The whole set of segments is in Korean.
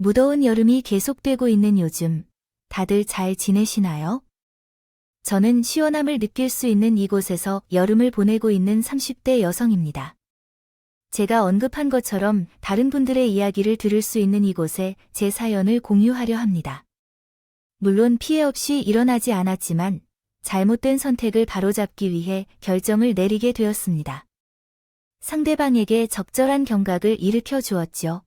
무더운 여름이 계속되고 있는 요즘, 다들 잘 지내시나요? 저는 시원함을 느낄 수 있는 이곳에서 여름을 보내고 있는 30대 여성입니다. 제가 언급한 것처럼 다른 분들의 이야기를 들을 수 있는 이곳에 제 사연을 공유하려 합니다. 물론 피해 없이 일어나지 않았지만 잘못된 선택을 바로잡기 위해 결정을 내리게 되었습니다. 상대방에게 적절한 경각을 일으켜 주었죠.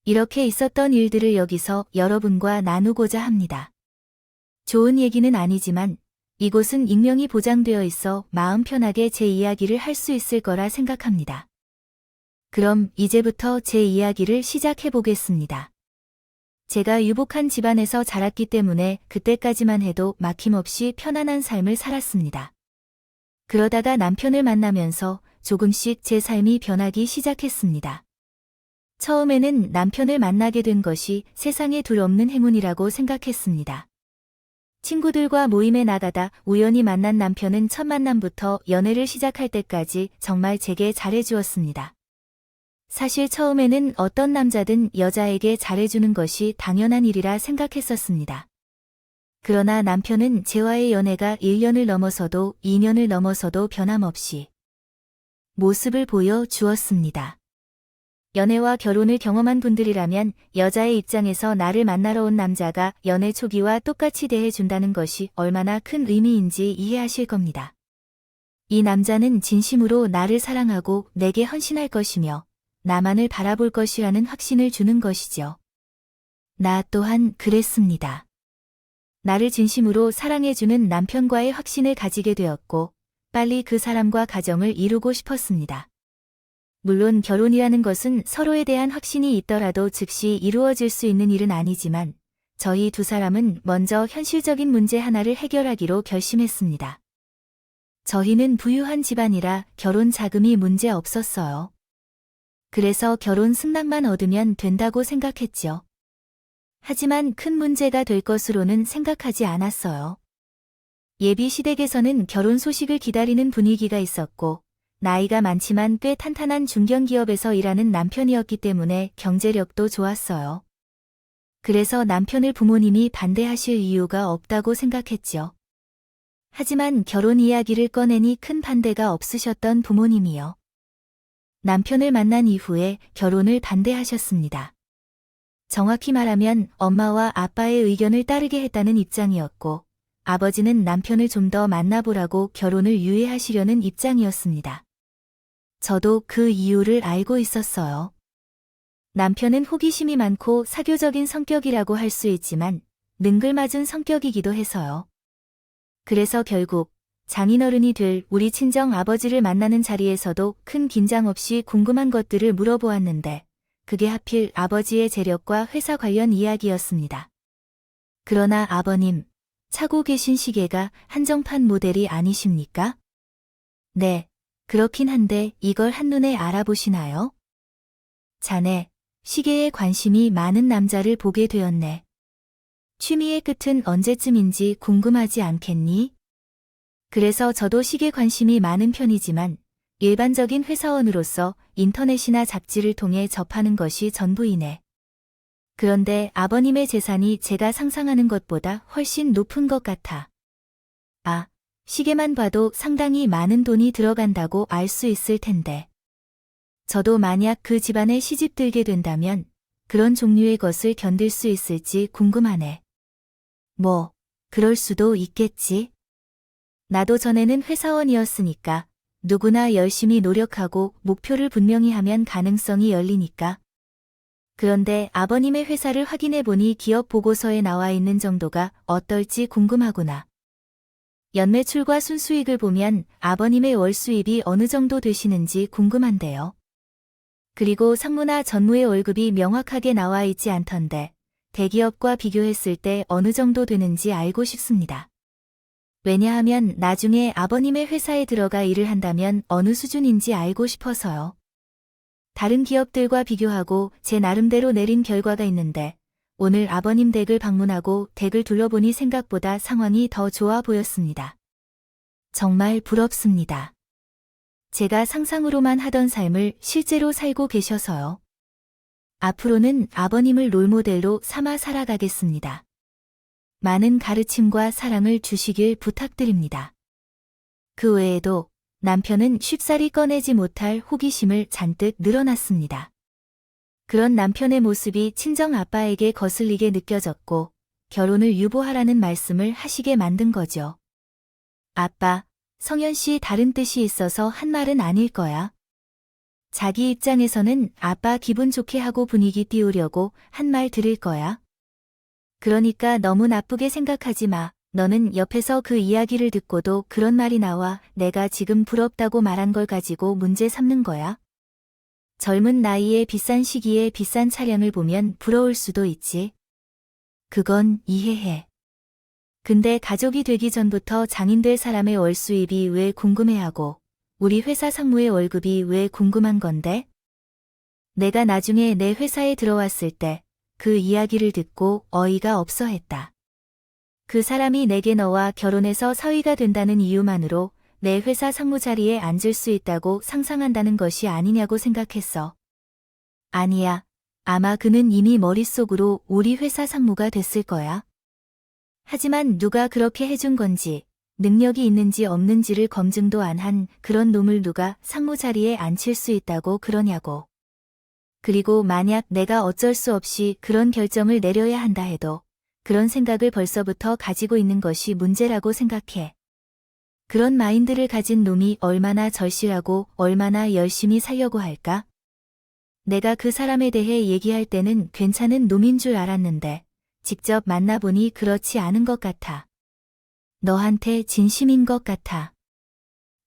이렇게 있었던 일들을 여기서 여러분과 나누고자 합니다. 좋은 얘기는 아니지만 이곳은 익명이 보장되어 있어 마음 편하게 제 이야기를 할 수 있을 거라 생각합니다. 그럼 이제부터 제 이야기를 시작해 보겠습니다. 제가 유복한 집안에서 자랐기 때문에 그때까지만 해도 막힘없이 편안한 삶을 살았습니다. 그러다가 남편을 만나면서 조금씩 제 삶이 변하기 시작했습니다. 처음에는 남편을 만나게 된 것이 세상에 둘 없는 행운이라고 생각했습니다. 친구들과 모임에 나가다 우연히 만난 남편은 첫 만남부터 연애를 시작할 때까지 정말 제게 잘해주었습니다. 사실 처음에는 어떤 남자든 여자에게 잘해주는 것이 당연한 일이라 생각했었습니다. 그러나 남편은 제와의 연애가 1년을 넘어서도 2년을 넘어서도 변함없이 모습을 보여 주었습니다. 연애와 결혼을 경험한 분들이라면 여자의 입장에서 나를 만나러 온 남자가 연애 초기와 똑같이 대해준다는 것이 얼마나 큰 의미인지 이해하실 겁니다. 이 남자는 진심으로 나를 사랑하고 내게 헌신할 것이며 나만을 바라볼 것이라는 확신을 주는 것이죠. 나 또한 그랬습니다. 나를 진심으로 사랑해주는 남편과의 확신을 가지게 되었고 빨리 그 사람과 가정을 이루고 싶었습니다. 물론 결혼이라는 것은 서로에 대한 확신이 있더라도 즉시 이루어질 수 있는 일은 아니지만 저희 두 사람은 먼저 현실적인 문제 하나를 해결하기로 결심했습니다. 저희는 부유한 집안이라 결혼 자금이 문제 없었어요. 그래서 결혼 승낙만 얻으면 된다고 생각했죠. 하지만 큰 문제가 될 것으로는 생각하지 않았어요. 예비 시댁에서는 결혼 소식을 기다리는 분위기가 있었고 나이가 많지만 꽤 탄탄한 중견기업에서 일하는 남편이었기 때문에 경제력도 좋았어요. 그래서 남편을 부모님이 반대하실 이유가 없다고 생각했죠. 하지만 결혼 이야기를 꺼내니 큰 반대가 없으셨던 부모님이요. 남편을 만난 이후에 결혼을 반대하셨습니다. 정확히 말하면 엄마와 아빠의 의견을 따르게 했다는 입장이었고 아버지는 남편을 좀 더 만나보라고 결혼을 유예하시려는 입장이었습니다. 저도 그 이유를 알고 있었어요. 남편은 호기심이 많고 사교적인 성격이라고 할 수 있지만 능글맞은 성격이기도 해서요. 그래서 결국 장인어른이 될 우리 친정 아버지를 만나는 자리에서도 큰 긴장 없이 궁금한 것들을 물어보았는데 그게 하필 아버지의 재력과 회사 관련 이야기였습니다. 그러나 아버님, 차고 계신 시계가 한정판 모델이 아니십니까? 네, 그렇긴 한데 이걸 한눈에 알아보시나요? 자네, 시계에 관심이 많은 남자를 보게 되었네. 취미의 끝은 언제쯤인지 궁금하지 않겠니? 그래서 저도 시계 관심이 많은 편이지만 일반적인 회사원으로서 인터넷이나 잡지를 통해 접하는 것이 전부이네. 그런데 아버님의 재산이 제가 상상하는 것보다 훨씬 높은 것 같아. 아, 시계만 봐도 상당히 많은 돈이 들어간다고 알 수 있을 텐데. 저도 만약 그 집안에 시집들게 된다면 그런 종류의 것을 견딜 수 있을지 궁금하네. 뭐, 그럴 수도 있겠지. 나도 전에는 회사원이었으니까 누구나 열심히 노력하고 목표를 분명히 하면 가능성이 열리니까. 그런데 아버님의 회사를 확인해보니 기업 보고서에 나와 있는 정도가 어떨지 궁금하구나. 연매출과 순수익을 보면 아버님의 월 수입이 어느 정도 되시는지 궁금한데요. 그리고 상무나 전무의 월급이 명확하게 나와 있지 않던데 대기업과 비교했을 때 어느 정도 되는지 알고 싶습니다. 왜냐하면 나중에 아버님의 회사에 들어가 일을 한다면 어느 수준인지 알고 싶어서요. 다른 기업들과 비교하고 제 나름대로 내린 결과가 있는데 오늘 아버님 댁을 방문하고 댁을 둘러보니 생각보다 상황이 더 좋아 보였습니다. 정말 부럽습니다. 제가 상상으로만 하던 삶을 실제로 살고 계셔서요. 앞으로는 아버님을 롤모델로 삼아 살아가겠습니다. 많은 가르침과 사랑을 주시길 부탁드립니다. 그 외에도 남편은 쉽사리 꺼내지 못할 호기심을 잔뜩 늘어놨습니다. 그런 남편의 모습이 친정 아빠에게 거슬리게 느껴졌고 결혼을 유보하라는 말씀을 하시게 만든 거죠. 아빠, 성현 씨 다른 뜻이 있어서 한 말은 아닐 거야. 자기 입장에서는 아빠 기분 좋게 하고 분위기 띄우려고 한 말 들을 거야. 그러니까 너무 나쁘게 생각하지 마. 너는 옆에서 그 이야기를 듣고도 그런 말이 나와 내가 지금 부럽다고 말한 걸 가지고 문제 삼는 거야. 젊은 나이에 비싼 시기에 비싼 차량을 보면 부러울 수도 있지. 그건 이해해. 근데 가족이 되기 전부터 장인될 사람의 월 수입이 왜 궁금해하고 우리 회사 상무의 월급이 왜 궁금한 건데? 내가 나중에 내 회사에 들어왔을 때 그 이야기를 듣고 어이가 없어 했다. 그 사람이 내게 너와 결혼해서 사위가 된다는 이유만으로 내 회사 상무 자리에 앉을 수 있다고 상상한다는 것이 아니냐고 생각했어. 아니야. 아마 그는 이미 머릿속으로 우리 회사 상무가 됐을 거야. 하지만 누가 그렇게 해준 건지, 능력이 있는지 없는지를 검증도 안 한 그런 놈을 누가 상무 자리에 앉힐 수 있다고 그러냐고. 그리고 만약 내가 어쩔 수 없이 그런 결정을 내려야 한다 해도 그런 생각을 벌써부터 가지고 있는 것이 문제라고 생각해. 그런 마인드를 가진 놈이 얼마나 절실하고 얼마나 열심히 살려고 할까? 내가 그 사람에 대해 얘기할 때는 괜찮은 놈인 줄 알았는데 직접 만나보니 그렇지 않은 것 같아. 너한테 진심인 것 같아.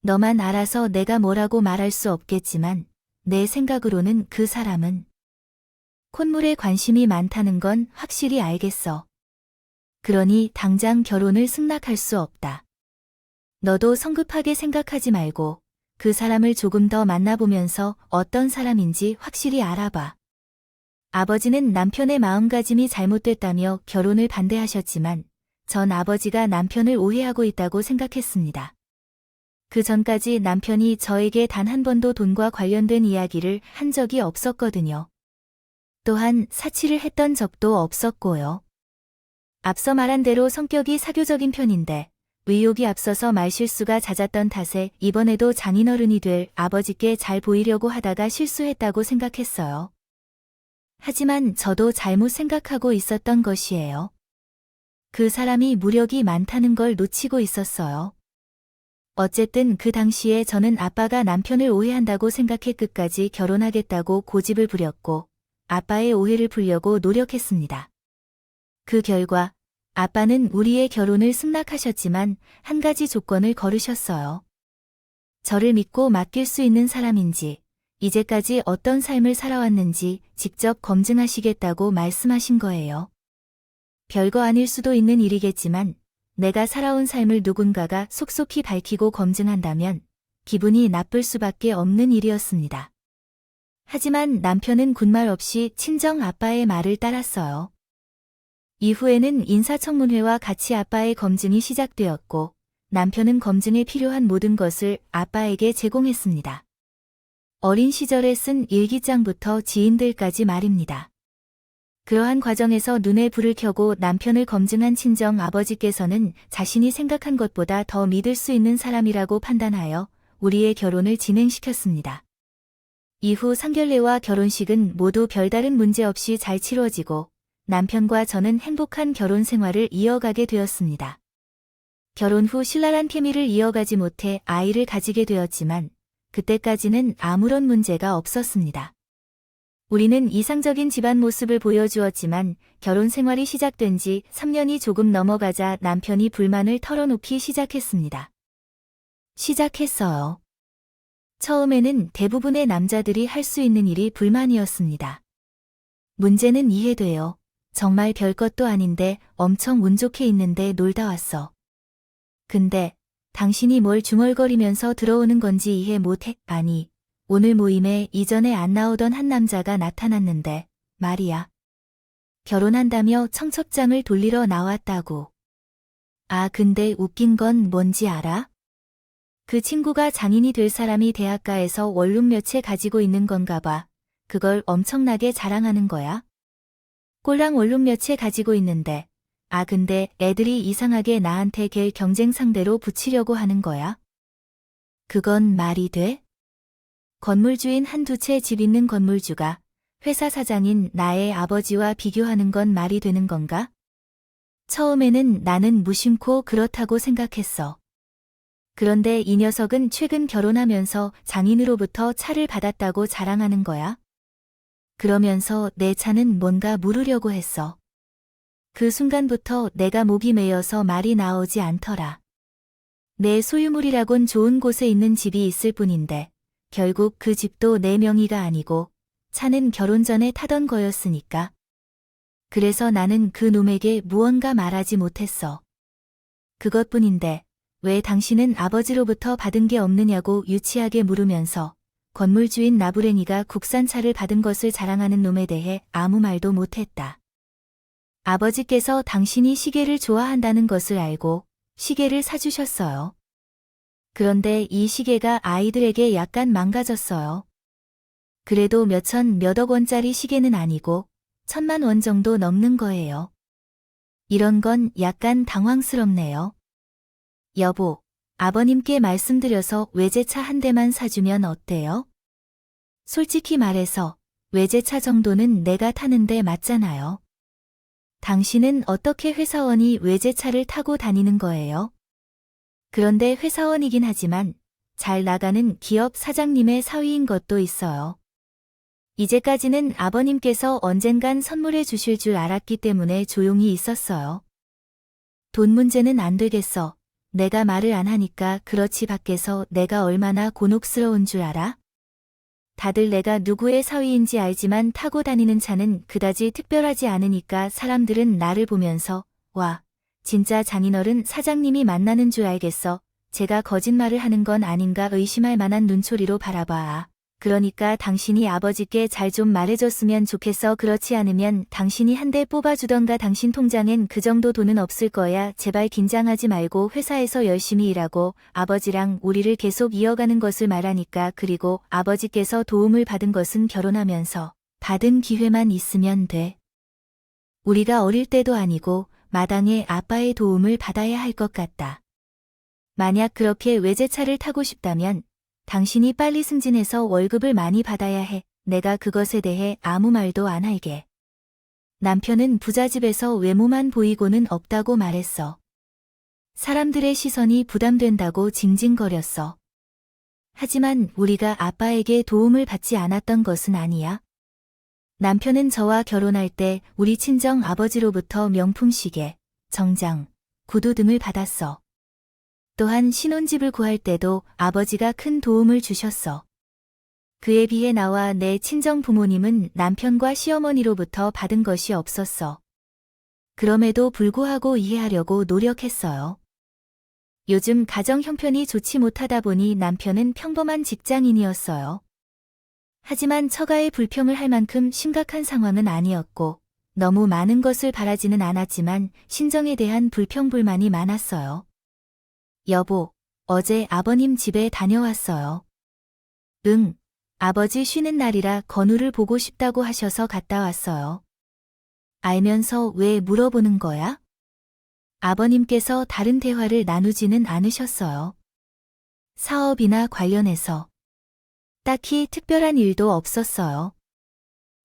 너만 알아서 내가 뭐라고 말할 수 없겠지만 내 생각으로는 그 사람은 콧물에 관심이 많다는 건 확실히 알겠어. 그러니 당장 결혼을 승낙할 수 없다. 너도 성급하게 생각하지 말고 그 사람을 조금 더 만나보면서 어떤 사람인지 확실히 알아봐. 아버지는 남편의 마음가짐이 잘못됐다며 결혼을 반대하셨지만 전 아버지가 남편을 오해하고 있다고 생각했습니다. 그 전까지 남편이 저에게 단 한 번도 돈과 관련된 이야기를 한 적이 없었거든요. 또한 사치를 했던 적도 없었고요. 앞서 말한 대로 성격이 사교적인 편인데 의욕이 앞서서 말실수가 잦았던 탓에 이번에도 장인어른이 될 아버지께 잘 보이려고 하다가 실수했다고 생각했어요. 하지만 저도 잘못 생각하고 있었던 것이에요. 그 사람이 무력이 많다는 걸 놓치고 있었어요. 어쨌든 그 당시에 저는 아빠가 남편을 오해한다고 생각해 끝까지 결혼하겠다고 고집을 부렸고 아빠의 오해를 풀려고 노력했습니다. 그 결과 아빠는 우리의 결혼을 승낙하셨지만 한 가지 조건을 걸으셨어요. 저를 믿고 맡길 수 있는 사람인지 이제까지 어떤 삶을 살아왔는지 직접 검증하시겠다고 말씀하신 거예요. 별거 아닐 수도 있는 일이겠지만 내가 살아온 삶을 누군가가 속속히 밝히고 검증한다면 기분이 나쁠 수밖에 없는 일이었습니다. 하지만 남편은 군말 없이 친정 아빠의 말을 따랐어요. 이후에는 인사청문회와 같이 아빠의 검증이 시작되었고 남편은 검증에 필요한 모든 것을 아빠에게 제공했습니다. 어린 시절에 쓴 일기장부터 지인들까지 말입니다. 그러한 과정에서 눈에 불을 켜고 남편을 검증한 친정 아버지께서는 자신이 생각한 것보다 더 믿을 수 있는 사람이라고 판단하여 우리의 결혼을 진행시켰습니다. 이후 상견례와 결혼식은 모두 별다른 문제 없이 잘 치루어지고 남편과 저는 행복한 결혼 생활을 이어가게 되었습니다. 결혼 후 신랄한 케미를 이어가지 못해 아이를 가지게 되었지만 그때까지는 아무런 문제가 없었습니다. 우리는 이상적인 집안 모습을 보여주었지만 결혼 생활이 시작된 지 3년이 조금 넘어가자 남편이 불만을 털어놓기 시작했습니다. 시작했어요. 처음에는 대부분의 남자들이 할 수 있는 일이 불만이었습니다. 문제는 이해돼요. 정말 별것도 아닌데 엄청 운 좋게 있는데 놀다 왔어. 근데 당신이 뭘 중얼거리면서 들어오는 건지 이해 못해. 아니, 오늘 모임에 이전에 안 나오던 한 남자가 나타났는데 말이야. 결혼한다며 청첩장을 돌리러 나왔다고. 아, 근데 웃긴 건 뭔지 알아? 그 친구가 장인이 될 사람이 대학가에서 원룸 몇 채 가지고 있는 건가 봐. 그걸 엄청나게 자랑하는 거야? 꼴랑 원룸 몇 채 가지고 있는데, 근데 애들이 이상하게 나한테 걔 경쟁 상대로 붙이려고 하는 거야? 그건 말이 돼? 건물주인 한두 채 집 있는 건물주가 회사 사장인 나의 아버지와 비교하는 건 말이 되는 건가? 처음에는 나는 무심코 그렇다고 생각했어. 그런데 이 녀석은 최근 결혼하면서 장인으로부터 차를 받았다고 자랑하는 거야. 그러면서 내 차는 뭔가 물으려고 했어. 그 순간부터 내가 목이 메여서 말이 나오지 않더라. 내 소유물이라곤 좋은 곳에 있는 집이 있을 뿐인데 결국 그 집도 내 명의가 아니고 차는 결혼 전에 타던 거였으니까. 그래서 나는 그 놈에게 무언가 말하지 못했어. 그것뿐인데 왜 당신은 아버지로부터 받은 게 없느냐고 유치하게 물으면서 건물주인 나부랭이가 국산차를 받은 것을 자랑하는 놈에 대해 아무 말도 못했다. 아버지께서 당신이 시계를 좋아한다는 것을 알고 시계를 사주셨어요. 그런데 이 시계가 아이들에게 약간 망가졌어요. 그래도 몇천 몇억 원짜리 시계는 아니고 1,000만 원 정도 넘는 거예요. 이런 건 약간 당황스럽네요. 여보, 아버님께 말씀드려서 외제차 한 대만 사주면 어때요? 솔직히 말해서 외제차 정도는 내가 타는데 맞잖아요. 당신은 어떻게 회사원이 외제차를 타고 다니는 거예요? 그런데 회사원이긴 하지만 잘 나가는 기업 사장님의 사위인 것도 있어요. 이제까지는 아버님께서 언젠간 선물해 주실 줄 알았기 때문에 조용히 있었어요. 돈 문제는 안 되겠어. 내가 말을 안 하니까 그렇지 밖에서 내가 얼마나 곤혹스러운 줄 알아? 다들 내가 누구의 사위인지 알지만 타고 다니는 차는 그다지 특별하지 않으니까 사람들은 나를 보면서 와, 진짜 장인어른 사장님이 만나는 줄 알겠어. 제가 거짓말을 하는 건 아닌가 의심할 만한 눈초리로 바라봐. 그러니까 당신이 아버지께 잘 좀 말해줬으면 좋겠어. 그렇지 않으면 당신이 한 대 뽑아주던가. 당신 통장엔 그 정도 돈은 없을 거야. 제발 긴장하지 말고 회사에서 열심히 일하고 아버지랑 우리를 계속 이어가는 것을 말하니까. 그리고 아버지께서 도움을 받은 것은 결혼하면서 받은 기회만 있으면 돼. 우리가 어릴 때도 아니고 마당에 아빠의 도움을 받아야 할 것 같다. 만약 그렇게 외제차를 타고 싶다면 당신이 빨리 승진해서 월급을 많이 받아야 해. 내가 그것에 대해 아무 말도 안 할게. 남편은 부잣집에서 외모만 보이고는 없다고 말했어. 사람들의 시선이 부담된다고 징징거렸어. 하지만 우리가 아빠에게 도움을 받지 않았던 것은 아니야. 남편은 저와 결혼할 때 우리 친정 아버지로부터 명품 시계, 정장, 구두 등을 받았어. 또한 신혼집을 구할 때도 아버지가 큰 도움을 주셨어. 그에 비해 나와 내 친정 부모님은 남편과 시어머니로부터 받은 것이 없었어. 그럼에도 불구하고 이해하려고 노력했어요. 요즘 가정 형편이 좋지 못하다 보니 남편은 평범한 직장인이었어요. 하지만 처가의 불평을 할 만큼 심각한 상황은 아니었고 너무 많은 것을 바라지는 않았지만 신정에 대한 불평불만이 많았어요. 여보, 어제 아버님 집에 다녀왔어요. 응, 아버지 쉬는 날이라 건우를 보고 싶다고 하셔서 갔다 왔어요. 알면서 왜 물어보는 거야? 아버님께서 다른 대화를 나누지는 않으셨어요. 사업이나 관련해서. 딱히 특별한 일도 없었어요.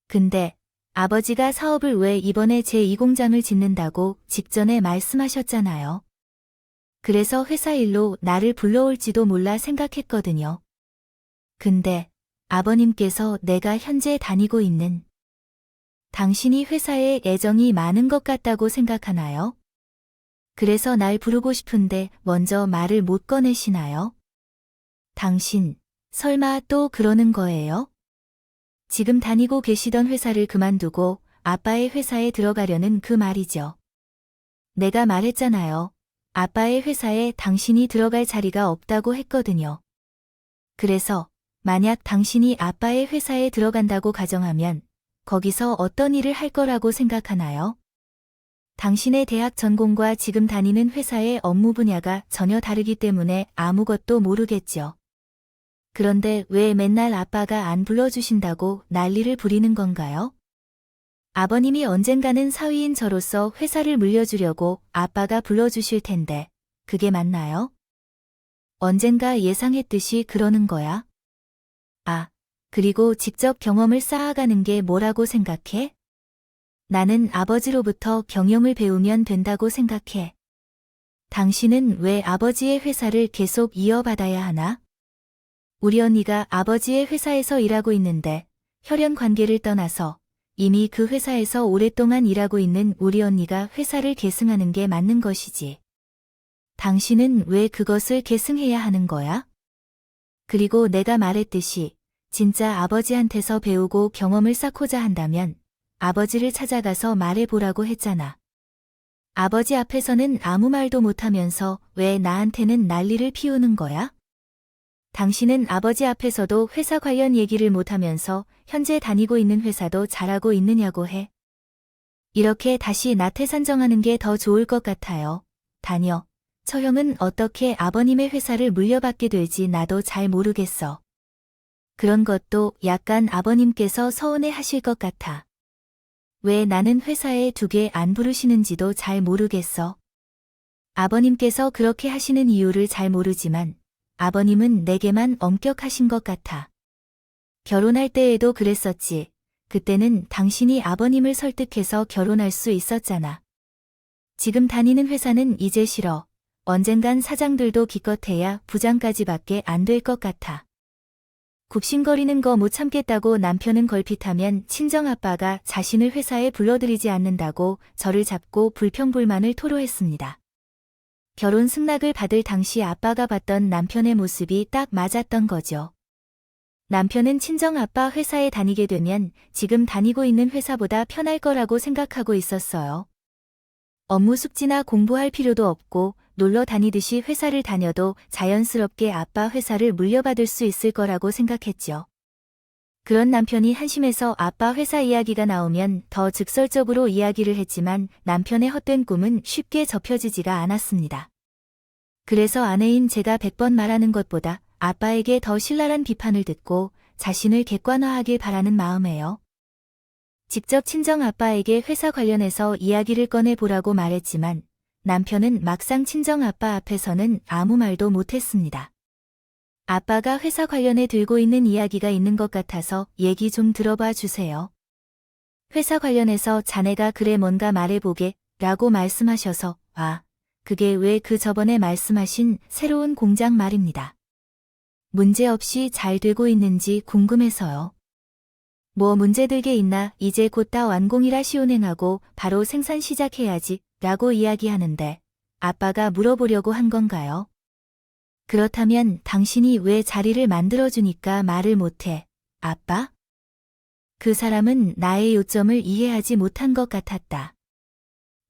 근데 아버지가 사업을 왜 이번에 제2공장을 짓는다고 직전에 말씀하셨잖아요. 그래서 회사 일로 나를 불러올지도 몰라 생각했거든요. 근데 아버님께서 내가 현재 다니고 있는 당신이 회사에 애정이 많은 것 같다고 생각하나요? 그래서 날 부르고 싶은데 먼저 말을 못 꺼내시나요? 당신, 설마 또 그러는 거예요? 지금 다니고 계시던 회사를 그만두고 아빠의 회사에 들어가려는 그 말이죠. 내가 말했잖아요. 아빠의 회사에 당신이 들어갈 자리가 없다고 했거든요. 그래서 만약 당신이 아빠의 회사에 들어간다고 가정하면 거기서 어떤 일을 할 거라고 생각하나요? 당신의 대학 전공과 지금 다니는 회사의 업무 분야가 전혀 다르기 때문에 아무것도 모르겠죠. 그런데 왜 맨날 아빠가 안 불러주신다고 난리를 부리는 건가요? 아버님이 언젠가는 사위인 저로서 회사를 물려주려고 아빠가 불러주실 텐데, 그게 맞나요? 언젠가 예상했듯이 그러는 거야? 아, 그리고 직접 경험을 쌓아가는 게 뭐라고 생각해? 나는 아버지로부터 경영을 배우면 된다고 생각해. 당신은 왜 아버지의 회사를 계속 이어받아야 하나? 우리 언니가 아버지의 회사에서 일하고 있는데 혈연 관계를 떠나서 이미 그 회사에서 오랫동안 일하고 있는 우리 언니가 회사를 계승하는 게 맞는 것이지. 당신은 왜 그것을 계승해야 하는 거야? 그리고 내가 말했듯이 진짜 아버지한테서 배우고 경험을 쌓고자 한다면 아버지를 찾아가서 말해보라고 했잖아. 아버지 앞에서는 아무 말도 못하면서 왜 나한테는 난리를 피우는 거야? 당신은 아버지 앞에서도 회사 관련 얘기를 못하면서 현재 다니고 있는 회사도 잘하고 있느냐고 해. 이렇게 다시 나태 산정하는 게 더 좋을 것 같아요. 다녀. 처형은 어떻게 아버님의 회사를 물려받게 될지 나도 잘 모르겠어. 그런 것도 약간 아버님께서 서운해 하실 것 같아. 왜 나는 회사에 2개 안 부르시는지도 잘 모르겠어. 아버님께서 그렇게 하시는 이유를 잘 모르지만 아버님은 내게만 엄격하신 것 같아. 결혼할 때에도 그랬었지. 그때는 당신이 아버님을 설득해서 결혼할 수 있었잖아. 지금 다니는 회사는 이제 싫어. 언젠간 사장들도 기껏해야 부장까지밖에 안 될 것 같아. 굽신거리는 거 못 참겠다고 남편은 걸핏하면 친정아빠가 자신을 회사에 불러들이지 않는다고 저를 잡고 불평불만을 토로했습니다. 결혼 승낙을 받을 당시 아빠가 봤던 남편의 모습이 딱 맞았던 거죠. 남편은 친정아빠 회사에 다니게 되면 지금 다니고 있는 회사보다 편할 거라고 생각하고 있었어요. 업무 숙지나 공부할 필요도 없고 놀러 다니듯이 회사를 다녀도 자연스럽게 아빠 회사를 물려받을 수 있을 거라고 생각했죠. 그런 남편이 한심해서 아빠 회사 이야기가 나오면 더 직설적으로 이야기를 했지만 남편의 헛된 꿈은 쉽게 접혀지지가 않았습니다. 그래서 아내인 제가 100번 말하는 것보다 아빠에게 더 신랄한 비판을 듣고 자신을 객관화하길 바라는 마음에요. 직접 친정 아빠에게 회사 관련해서 이야기를 꺼내보라고 말했지만 남편은 막상 친정 아빠 앞에서는 아무 말도 못했습니다. 아빠가 회사 관련해 들고 있는 이야기가 있는 것 같아서 얘기 좀 들어봐 주세요. 회사 관련해서 자네가 그래 뭔가 말해보게 라고 말씀하셔서 그게 왜 그 저번에 말씀하신 새로운 공장 말입니다. 문제없이 잘 되고 있는지 궁금해서요. 뭐 문제들 게 있나 이제 곧 다 완공이라 시운행하고 바로 생산 시작해야지 라고 이야기하는데 아빠가 물어보려고 한 건가요? 그렇다면 당신이 왜 자리를 만들어주니까 말을 못해, 아빠? 그 사람은 나의 요점을 이해하지 못한 것 같았다.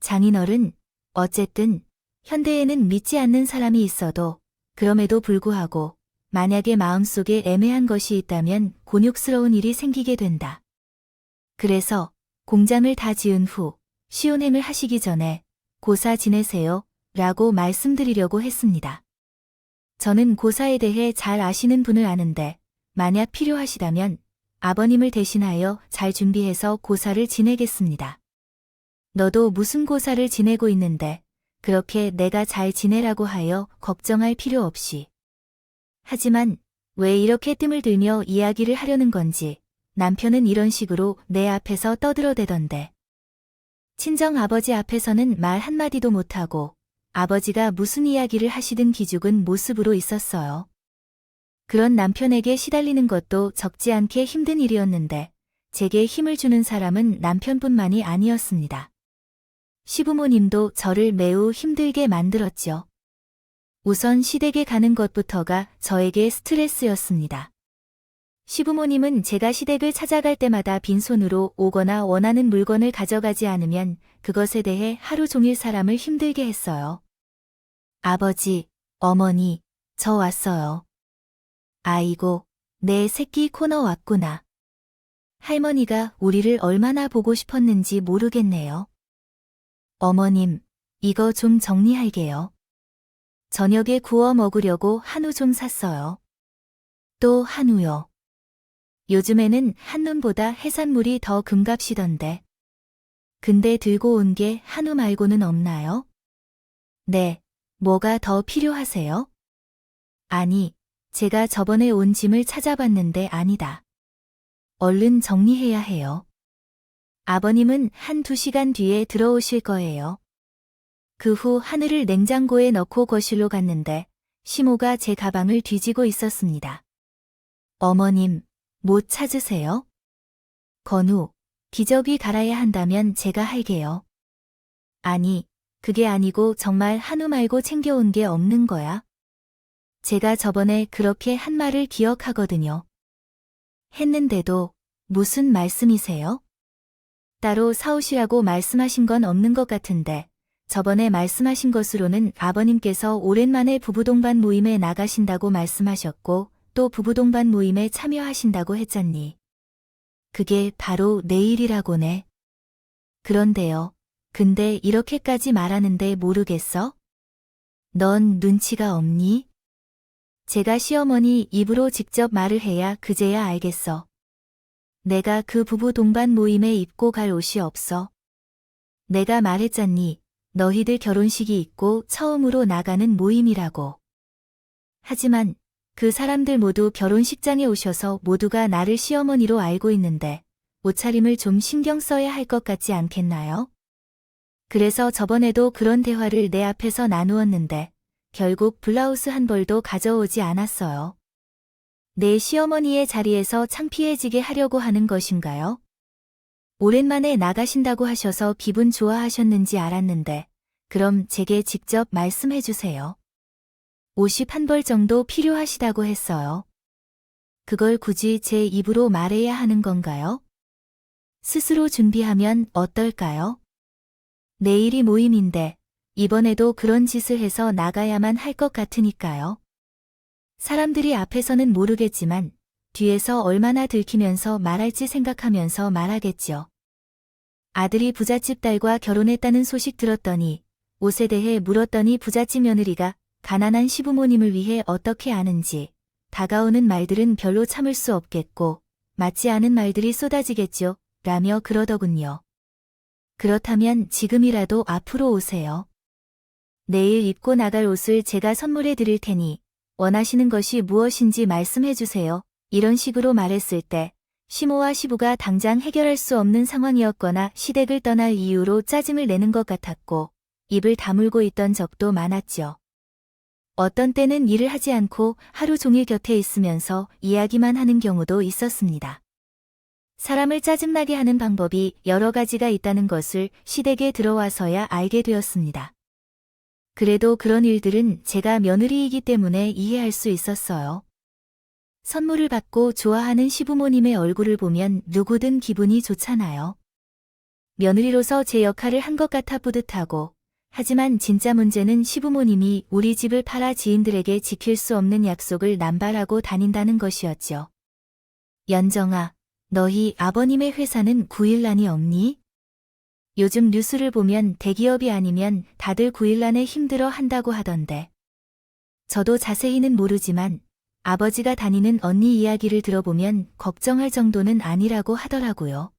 장인어른, 어쨌든 현대에는 믿지 않는 사람이 있어도 그럼에도 불구하고 만약에 마음속에 애매한 것이 있다면 곤욕스러운 일이 생기게 된다. 그래서 공장을 다 지은 후 시운행을 하시기 전에 고사 지내세요 라고 말씀드리려고 했습니다. 저는 고사에 대해 잘 아시는 분을 아는데 만약 필요하시다면 아버님을 대신하여 잘 준비해서 고사를 지내겠습니다. 너도 무슨 고사를 지내고 있는데 그렇게 내가 잘 지내라고 하여 걱정할 필요 없이. 하지만 왜 이렇게 뜸을 들며 이야기를 하려는 건지 남편은 이런 식으로 내 앞에서 떠들어대던데. 친정 아버지 앞에서는 말 한마디도 못하고 아버지가 무슨 이야기를 하시든 기죽은 모습으로 있었어요. 그런 남편에게 시달리는 것도 적지 않게 힘든 일이었는데 제게 힘을 주는 사람은 남편뿐만이 아니었습니다. 시부모님도 저를 매우 힘들게 만들었죠. 우선 시댁에 가는 것부터가 저에게 스트레스였습니다. 시부모님은 제가 시댁을 찾아갈 때마다 빈손으로 오거나 원하는 물건을 가져가지 않으면 그것에 대해 하루 종일 사람을 힘들게 했어요. 아버지, 어머니, 저 왔어요. 아이고, 내 새끼 코너 왔구나. 할머니가 우리를 얼마나 보고 싶었는지 모르겠네요. 어머님, 이거 좀 정리할게요. 저녁에 구워 먹으려고 한우 좀 샀어요. 또 한우요. 요즘에는 한눈보다 해산물이 더 금값이던데. 근데 들고 온 게 한우 말고는 없나요? 네, 뭐가 더 필요하세요? 아니, 제가 저번에 온 짐을 찾아봤는데 아니다. 얼른 정리해야 해요. 아버님은 1~2시간 뒤에 들어오실 거예요. 그 후 하늘을 냉장고에 넣고 거실로 갔는데 시모가 제 가방을 뒤지고 있었습니다. 어머님, 뭐 찾으세요? 건우, 기저귀 갈아야 한다면 제가 할게요. 아니, 그게 아니고 정말 한우 말고 챙겨온 게 없는 거야? 제가 저번에 그렇게 한 말을 기억하거든요. 했는데도 무슨 말씀이세요? 따로 사오시라고 말씀하신 건 없는 것 같은데 저번에 말씀하신 것으로는 아버님께서 오랜만에 부부동반 모임에 나가신다고 말씀하셨고 또 부부동반 모임에 참여하신다고 했잖니. 그게 바로 내일이라고네. 그런데요. 근데 이렇게까지 말하는데 모르겠어? 넌 눈치가 없니? 제가 시어머니 입으로 직접 말을 해야 그제야 알겠어. 내가 그 부부 동반 모임에 입고 갈 옷이 없어. 내가 말했잖니. 너희들 결혼식이 있고 처음으로 나가는 모임이라고. 하지만 그 사람들 모두 결혼식장에 오셔서 모두가 나를 시어머니로 알고 있는데 옷차림을 좀 신경 써야 할 것 같지 않겠나요? 그래서 저번에도 그런 대화를 내 앞에서 나누었는데 결국 블라우스 한 벌도 가져오지 않았어요. 내 시어머니의 자리에서 창피해지게 하려고 하는 것인가요? 오랜만에 나가신다고 하셔서 기분 좋아하셨는지 알았는데 그럼 제게 직접 말씀해 주세요. 옷이 한 벌 정도 필요하시다고 했어요. 그걸 굳이 제 입으로 말해야 하는 건가요? 스스로 준비하면 어떨까요? 내일이 모임인데 이번에도 그런 짓을 해서 나가야만 할 것 같으니까요. 사람들이 앞에서는 모르겠지만 뒤에서 얼마나 들키면서 말할지 생각하면서 말하겠죠. 아들이 부잣집 딸과 결혼했다는 소식 들었더니 옷에 대해 물었더니 부잣집 며느리가 가난한 시부모님을 위해 어떻게 아는지 다가오는 말들은 별로 참을 수 없겠고 맞지 않은 말들이 쏟아지겠죠. 라며 그러더군요. 그렇다면 지금이라도 앞으로 오세요. 내일 입고 나갈 옷을 제가 선물해 드릴 테니 원하시는 것이 무엇인지 말씀해 주세요. 이런 식으로 말했을 때 시모와 시부가 당장 해결할 수 없는 상황이었거나 시댁을 떠날 이유로 짜증을 내는 것 같았고 입을 다물고 있던 적도 많았죠. 어떤 때는 일을 하지 않고 하루 종일 곁에 있으면서 이야기만 하는 경우도 있었습니다. 사람을 짜증나게 하는 방법이 여러 가지가 있다는 것을 시댁에 들어와서야 알게 되었습니다. 그래도 그런 일들은 제가 며느리이기 때문에 이해할 수 있었어요. 선물을 받고 좋아하는 시부모님의 얼굴을 보면 누구든 기분이 좋잖아요. 며느리로서 제 역할을 한 것 같아 뿌듯하고 하지만 진짜 문제는 시부모님이 우리 집을 팔아 지인들에게 지킬 수 없는 약속을 남발하고 다닌다는 것이었죠. 연정아, 너희 아버님의 회사는 9일란이 없니? 요즘 뉴스를 보면 대기업이 아니면 다들 9일란에 힘들어 한다고 하던데. 저도 자세히는 모르지만 아버지가 다니는 언니 이야기를 들어보면 걱정할 정도는 아니라고 하더라고요.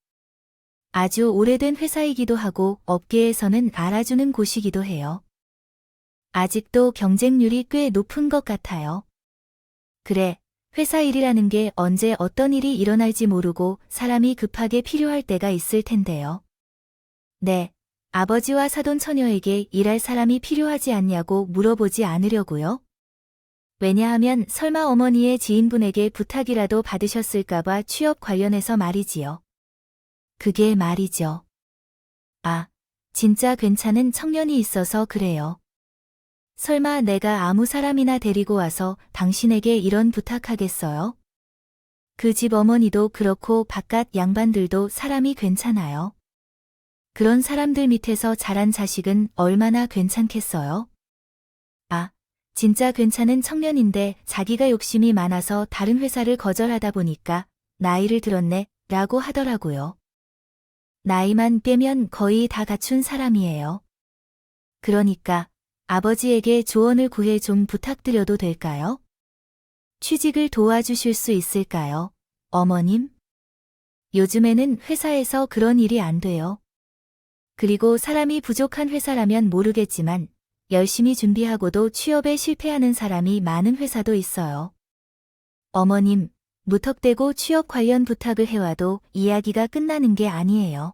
아주 오래된 회사이기도 하고 업계에서는 알아주는 곳이기도 해요. 아직도 경쟁률이 꽤 높은 것 같아요. 그래, 회사 일이라는 게 언제 어떤 일이 일어날지 모르고 사람이 급하게 필요할 때가 있을 텐데요. 네, 아버지와 사돈 처녀에게 일할 사람이 필요하지 않냐고 물어보지 않으려고요. 왜냐하면 설마 어머니의 지인분에게 부탁이라도 받으셨을까봐 취업 관련해서 말이지요. 그게 말이죠. 아, 진짜 괜찮은 청년이 있어서 그래요. 설마 내가 아무 사람이나 데리고 와서 당신에게 이런 부탁하겠어요? 그 집 어머니도 그렇고 바깥 양반들도 사람이 괜찮아요. 그런 사람들 밑에서 자란 자식은 얼마나 괜찮겠어요? 아, 진짜 괜찮은 청년인데 자기가 욕심이 많아서 다른 회사를 거절하다 보니까 나이를 들었네 라고 하더라고요. 나이만 빼면 거의 다 갖춘 사람이에요. 그러니까 아버지에게 조언을 구해 좀 부탁드려도 될까요? 취직을 도와주실 수 있을까요, 어머님? 요즘에는 회사에서 그런 일이 안 돼요. 그리고 사람이 부족한 회사라면 모르겠지만 열심히 준비하고도 취업에 실패하는 사람이 많은 회사도 있어요. 어머님, 무턱대고 취업 관련 부탁을 해와도 이야기가 끝나는 게 아니에요.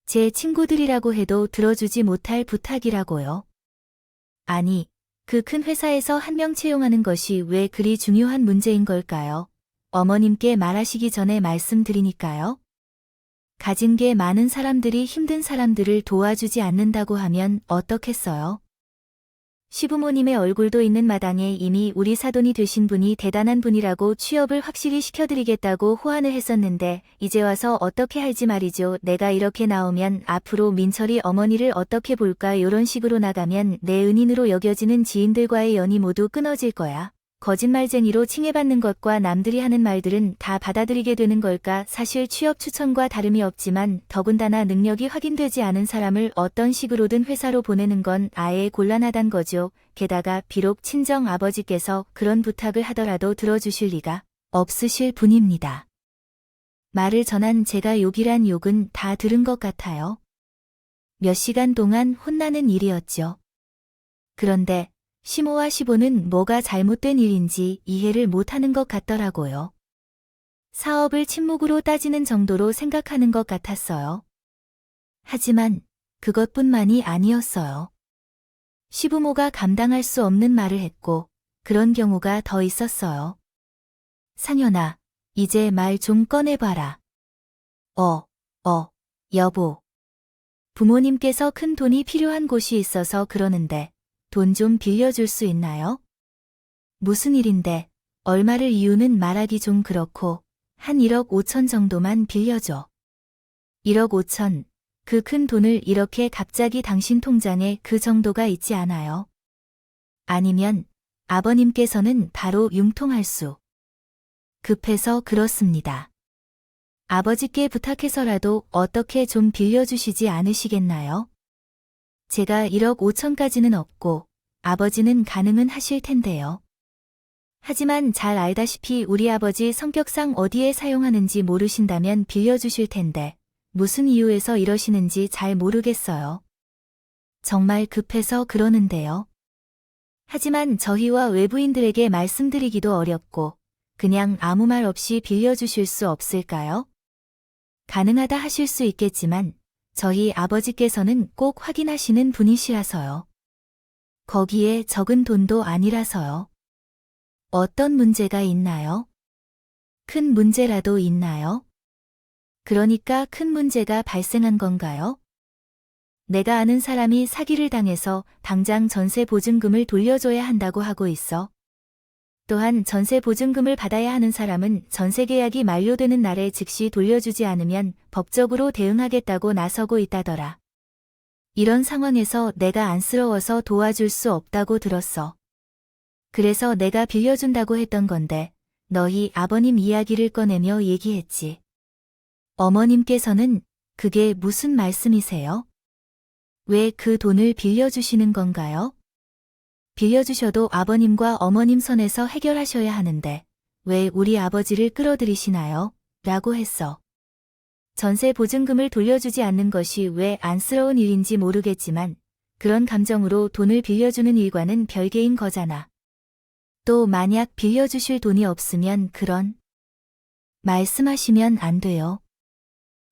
제 친구들이라고 해도 들어주지 못할 부탁이라고요. 아니, 그 큰 회사에서 한 명 채용하는 것이 왜 그리 중요한 문제인 걸까요? 어머님께 말하시기 전에 말씀드리니까요. 가진 게 많은 사람들이 힘든 사람들을 도와주지 않는다고 하면 어떻겠어요? 시부모님의 얼굴도 있는 마당에 이미 우리 사돈이 되신 분이 대단한 분이라고 취업을 확실히 시켜드리겠다고 호안을 했었는데 이제 와서 어떻게 할지 말이죠. 내가 이렇게 나오면 앞으로 민철이 어머니를 어떻게 볼까 요런 식으로 나가면 내 은인으로 여겨지는 지인들과의 연이 모두 끊어질 거야. 거짓말쟁이로 칭해받는 것과 남들이 하는 말들은 다 받아들이게 되는 걸까? 사실 취업 추천과 다름이 없지만 더군다나 능력이 확인되지 않은 사람을 어떤 식으로든 회사로 보내는 건 아예 곤란하단 거죠. 게다가 비록 친정 아버지께서 그런 부탁을 하더라도 들어주실 리가 없으실 분입니다. 말을 전한 제가 욕이란 욕은 다 들은 것 같아요. 몇 시간 동안 혼나는 일이었죠. 그런데 시모와 시보는 뭐가 잘못된 일인지 이해를 못하는 것 같더라고요. 사업을 친목으로 따지는 정도로 생각하는 것 같았어요. 하지만 그것뿐만이 아니었어요. 시부모가 감당할 수 없는 말을 했고 그런 경우가 더 있었어요. 상현아, 이제 말 좀 꺼내봐라. 여보. 부모님께서 큰 돈이 필요한 곳이 있어서 그러는데 돈 좀 빌려줄 수 있나요? 무슨 일인데 얼마를 이유는 말하기 좀 그렇고 한 1억 5천 정도만 빌려줘. 1억 5천, 그 큰 돈을 이렇게 갑자기 당신 통장에 그 정도가 있지 않아요? 아니면 아버님께서는 바로 융통할 수. 급해서 그렇습니다. 아버지께 부탁해서라도 어떻게 좀 빌려주시지 않으시겠나요? 제가 1억 5천까지는 없고 아버지는 가능은 하실 텐데요. 하지만 잘 알다시피 우리 아버지 성격상 어디에 사용하는지 모르신다면 빌려주실 텐데 무슨 이유에서 이러시는지 잘 모르겠어요. 정말 급해서 그러는데요. 하지만 저희와 외부인들에게 말씀드리기도 어렵고 그냥 아무 말 없이 빌려주실 수 없을까요? 가능하다 하실 수 있겠지만 저희 아버지께서는 꼭 확인하시는 분이시라서요. 거기에 적은 돈도 아니라서요. 어떤 문제가 있나요? 큰 문제라도 있나요? 그러니까 큰 문제가 발생한 건가요? 내가 아는 사람이 사기를 당해서 당장 전세 보증금을 돌려줘야 한다고 하고 있어. 또한 전세 보증금을 받아야 하는 사람은 전세 계약이 만료되는 날에 즉시 돌려주지 않으면 법적으로 대응하겠다고 나서고 있다더라. 이런 상황에서 내가 안쓰러워서 도와줄 수 없다고 들었어. 그래서 내가 빌려준다고 했던 건데 너희 아버님 이야기를 꺼내며 얘기했지. 어머님께서는 그게 무슨 말씀이세요? 왜 그 돈을 빌려주시는 건가요? 빌려주셔도 아버님과 어머님 선에서 해결하셔야 하는데 왜 우리 아버지를 끌어들이시나요? 라고 했어. 전세 보증금을 돌려주지 않는 것이 왜 안쓰러운 일인지 모르겠지만 그런 감정으로 돈을 빌려주는 일과는 별개인 거잖아. 또 만약 빌려주실 돈이 없으면 그런 말씀하시면 안 돼요.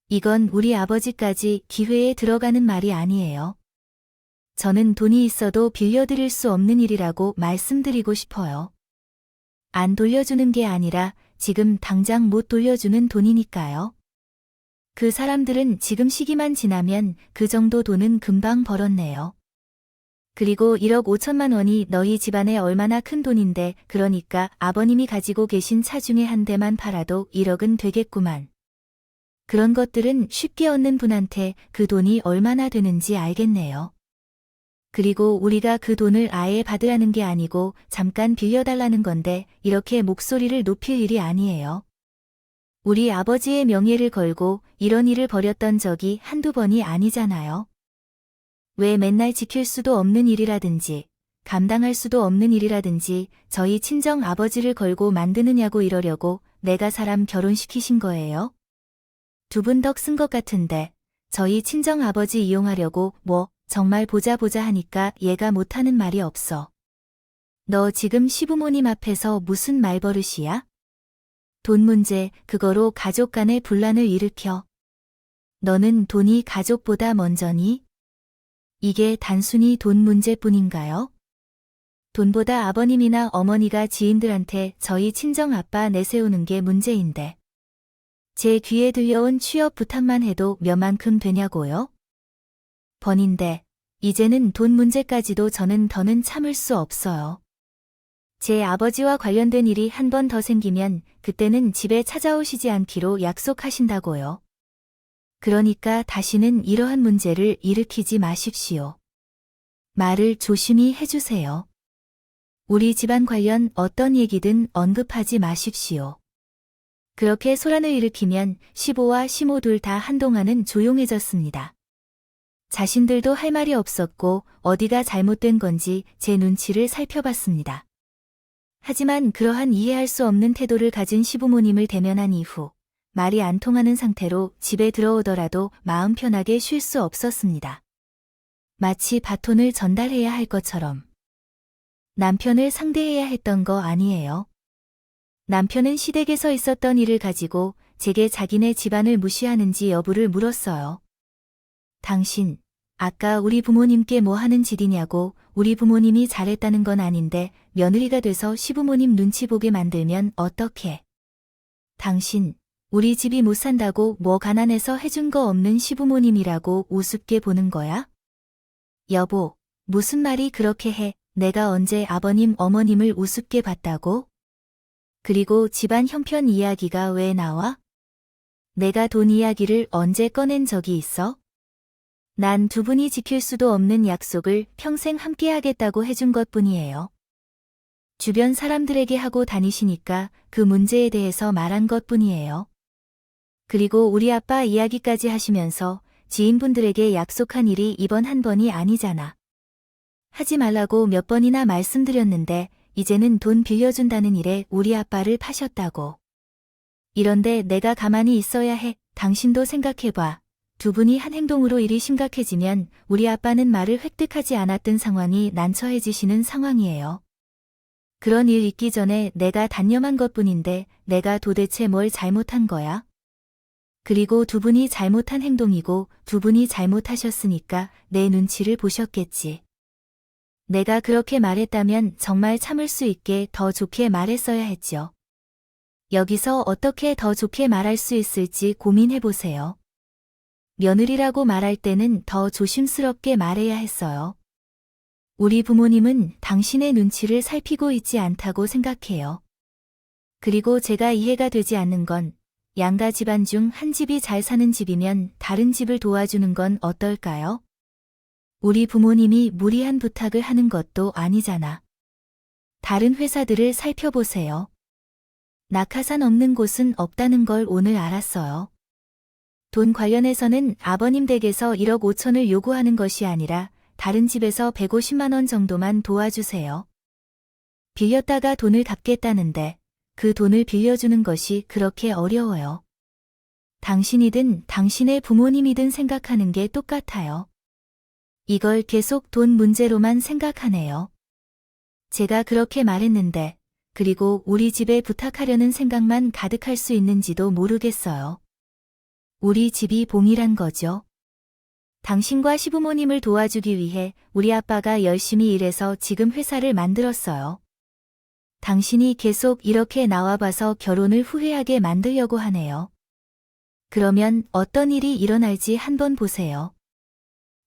이건 우리 아버지까지 기회에 들어가는 말이 아니에요. 저는 돈이 있어도 빌려드릴 수 없는 일이라고 말씀드리고 싶어요. 안 돌려주는 게 아니라 지금 당장 못 돌려주는 돈이니까요. 그 사람들은 지금 시기만 지나면 그 정도 돈은 금방 벌었네요. 그리고 1억 5천만 원이 너희 집안에 얼마나 큰 돈인데 그러니까 아버님이 가지고 계신 차 중에 한 대만 팔아도 1억은 되겠구만. 그런 것들은 쉽게 얻는 분한테 그 돈이 얼마나 되는지 알겠네요. 그리고 우리가 그 돈을 아예 받으라는 게 아니고 잠깐 빌려달라는 건데 이렇게 목소리를 높일 일이 아니에요. 우리 아버지의 명예를 걸고 이런 일을 벌였던 적이 한두 번이 아니잖아요. 왜 맨날 지킬 수도 없는 일이라든지 감당할 수도 없는 일이라든지 저희 친정 아버지를 걸고 만드느냐고 이러려고 내가 사람 결혼시키신 거예요? 두 분 덕 쓴 것 같은데 저희 친정 아버지 이용하려고 뭐 정말 보자 하니까 얘가 못하는 말이 없어. 너 지금 시부모님 앞에서 무슨 말버릇이야? 돈 문제 그거로 가족 간의 분란을 일으켜. 너는 돈이 가족보다 먼저니? 이게 단순히 돈 문제뿐인가요? 돈보다 아버님이나 어머니가 지인들한테 저희 친정 아빠 내세우는 게 문제인데. 제 귀에 들려온 취업 부탁만 해도 몇만큼 되냐고요? 번인데 이제는 돈 문제까지도 저는 더는 참을 수 없어요. 제 아버지와 관련된 일이 한 번 더 생기면 그때는 집에 찾아오시지 않기로 약속하신다고요. 그러니까 다시는 이러한 문제를 일으키지 마십시오. 말을 조심히 해주세요. 우리 집안 관련 어떤 얘기든 언급하지 마십시오. 그렇게 소란을 일으키면 시보와 시모 둘 다 한동안은 조용해졌습니다. 자신들도 할 말이 없었고 어디가 잘못된 건지 제 눈치를 살펴봤습니다. 하지만 그러한 이해할 수 없는 태도를 가진 시부모님을 대면한 이후 말이 안 통하는 상태로 집에 들어오더라도 마음 편하게 쉴 수 없었습니다. 마치 바톤을 전달해야 할 것처럼. 남편을 상대해야 했던 거 아니에요. 남편은 시댁에서 있었던 일을 가지고 제게 자기네 집안을 무시하는지 여부를 물었어요. 당신, 아까 우리 부모님께 뭐 하는 짓이냐고. 우리 부모님이 잘했다는 건 아닌데 며느리가 돼서 시부모님 눈치 보게 만들면 어떡해. 당신, 우리 집이 못 산다고 뭐 가난해서 해준 거 없는 시부모님이라고 우습게 보는 거야? 여보, 무슨 말이 그렇게 해. 내가 언제 아버님 어머님을 우습게 봤다고? 그리고 집안 형편 이야기가 왜 나와? 내가 돈 이야기를 언제 꺼낸 적이 있어? 난 두 분이 지킬 수도 없는 약속을 평생 함께 하겠다고 해준 것뿐이에요. 주변 사람들에게 하고 다니시니까 그 문제에 대해서 말한 것뿐이에요. 그리고 우리 아빠 이야기까지 하시면서 지인분들에게 약속한 일이 이번 한 번이 아니잖아. 하지 말라고 몇 번이나 말씀드렸는데 이제는 돈 빌려준다는 일에 우리 아빠를 파셨다고. 이런데 내가 가만히 있어야 해. 당신도 생각해봐. 두 분이 한 행동으로 일이 심각해지면 우리 아빠는 말을 획득하지 않았던 상황이 난처해지시는 상황이에요. 그런 일 있기 전에 내가 단념한 것뿐인데 내가 도대체 뭘 잘못한 거야? 그리고 두 분이 잘못한 행동이고 두 분이 잘못하셨으니까 내 눈치를 보셨겠지. 내가 그렇게 말했다면 정말 참을 수 있게 더 좋게 말했어야 했죠. 여기서 어떻게 더 좋게 말할 수 있을지 고민해보세요. 며느리라고 말할 때는 더 조심스럽게 말해야 했어요. 우리 부모님은 당신의 눈치를 살피고 있지 않다고 생각해요. 그리고 제가 이해가 되지 않는 건 양가 집안 중 한 집이 잘 사는 집이면 다른 집을 도와주는 건 어떨까요? 우리 부모님이 무리한 부탁을 하는 것도 아니잖아. 다른 회사들을 살펴보세요. 낙하산 없는 곳은 없다는 걸 오늘 알았어요. 돈 관련해서는 아버님 댁에서 1억 5천을 요구하는 것이 아니라 다른 집에서 150만 원 정도만 도와주세요. 빌렸다가 돈을 갚겠다는데 그 돈을 빌려주는 것이 그렇게 어려워요. 당신이든 당신의 부모님이든 생각하는 게 똑같아요. 이걸 계속 돈 문제로만 생각하네요. 제가 그렇게 말했는데 그리고 우리 집에 부탁하려는 생각만 가득할 수 있는지도 모르겠어요. 우리 집이 봉이란 거죠. 당신과 시부모님을 도와주기 위해 우리 아빠가 열심히 일해서 지금 회사를 만들었어요. 당신이 계속 이렇게 나와봐서 결혼을 후회하게 만들려고 하네요. 그러면 어떤 일이 일어날지 한번 보세요.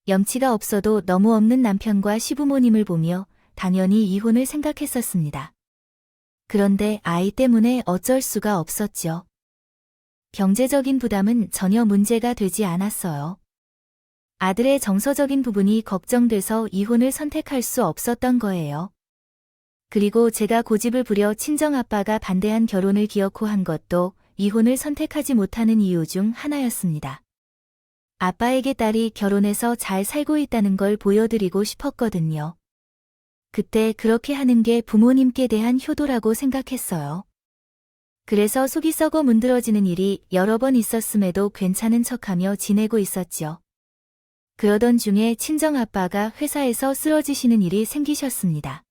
염치가 없어도 너무 없는 남편과 시부모님을 보며 당연히 이혼을 생각했었습니다. 그런데 아이 때문에 어쩔 수가 없었죠. 경제적인 부담은 전혀 문제가 되지 않았어요. 아들의 정서적인 부분이 걱정돼서 이혼을 선택할 수 없었던 거예요. 그리고 제가 고집을 부려 친정아빠가 반대한 결혼을 기어코 한 것도 이혼을 선택하지 못하는 이유 중 하나였습니다. 아빠에게 딸이 결혼해서 잘 살고 있다는 걸 보여드리고 싶었거든요. 그때 그렇게 하는 게 부모님께 대한 효도라고 생각했어요. 그래서 속이 썩어 문드러지는 일이 여러 번 있었음에도 괜찮은 척하며 지내고 있었죠. 그러던 중에 친정아빠가 회사에서 쓰러지시는 일이 생기셨습니다.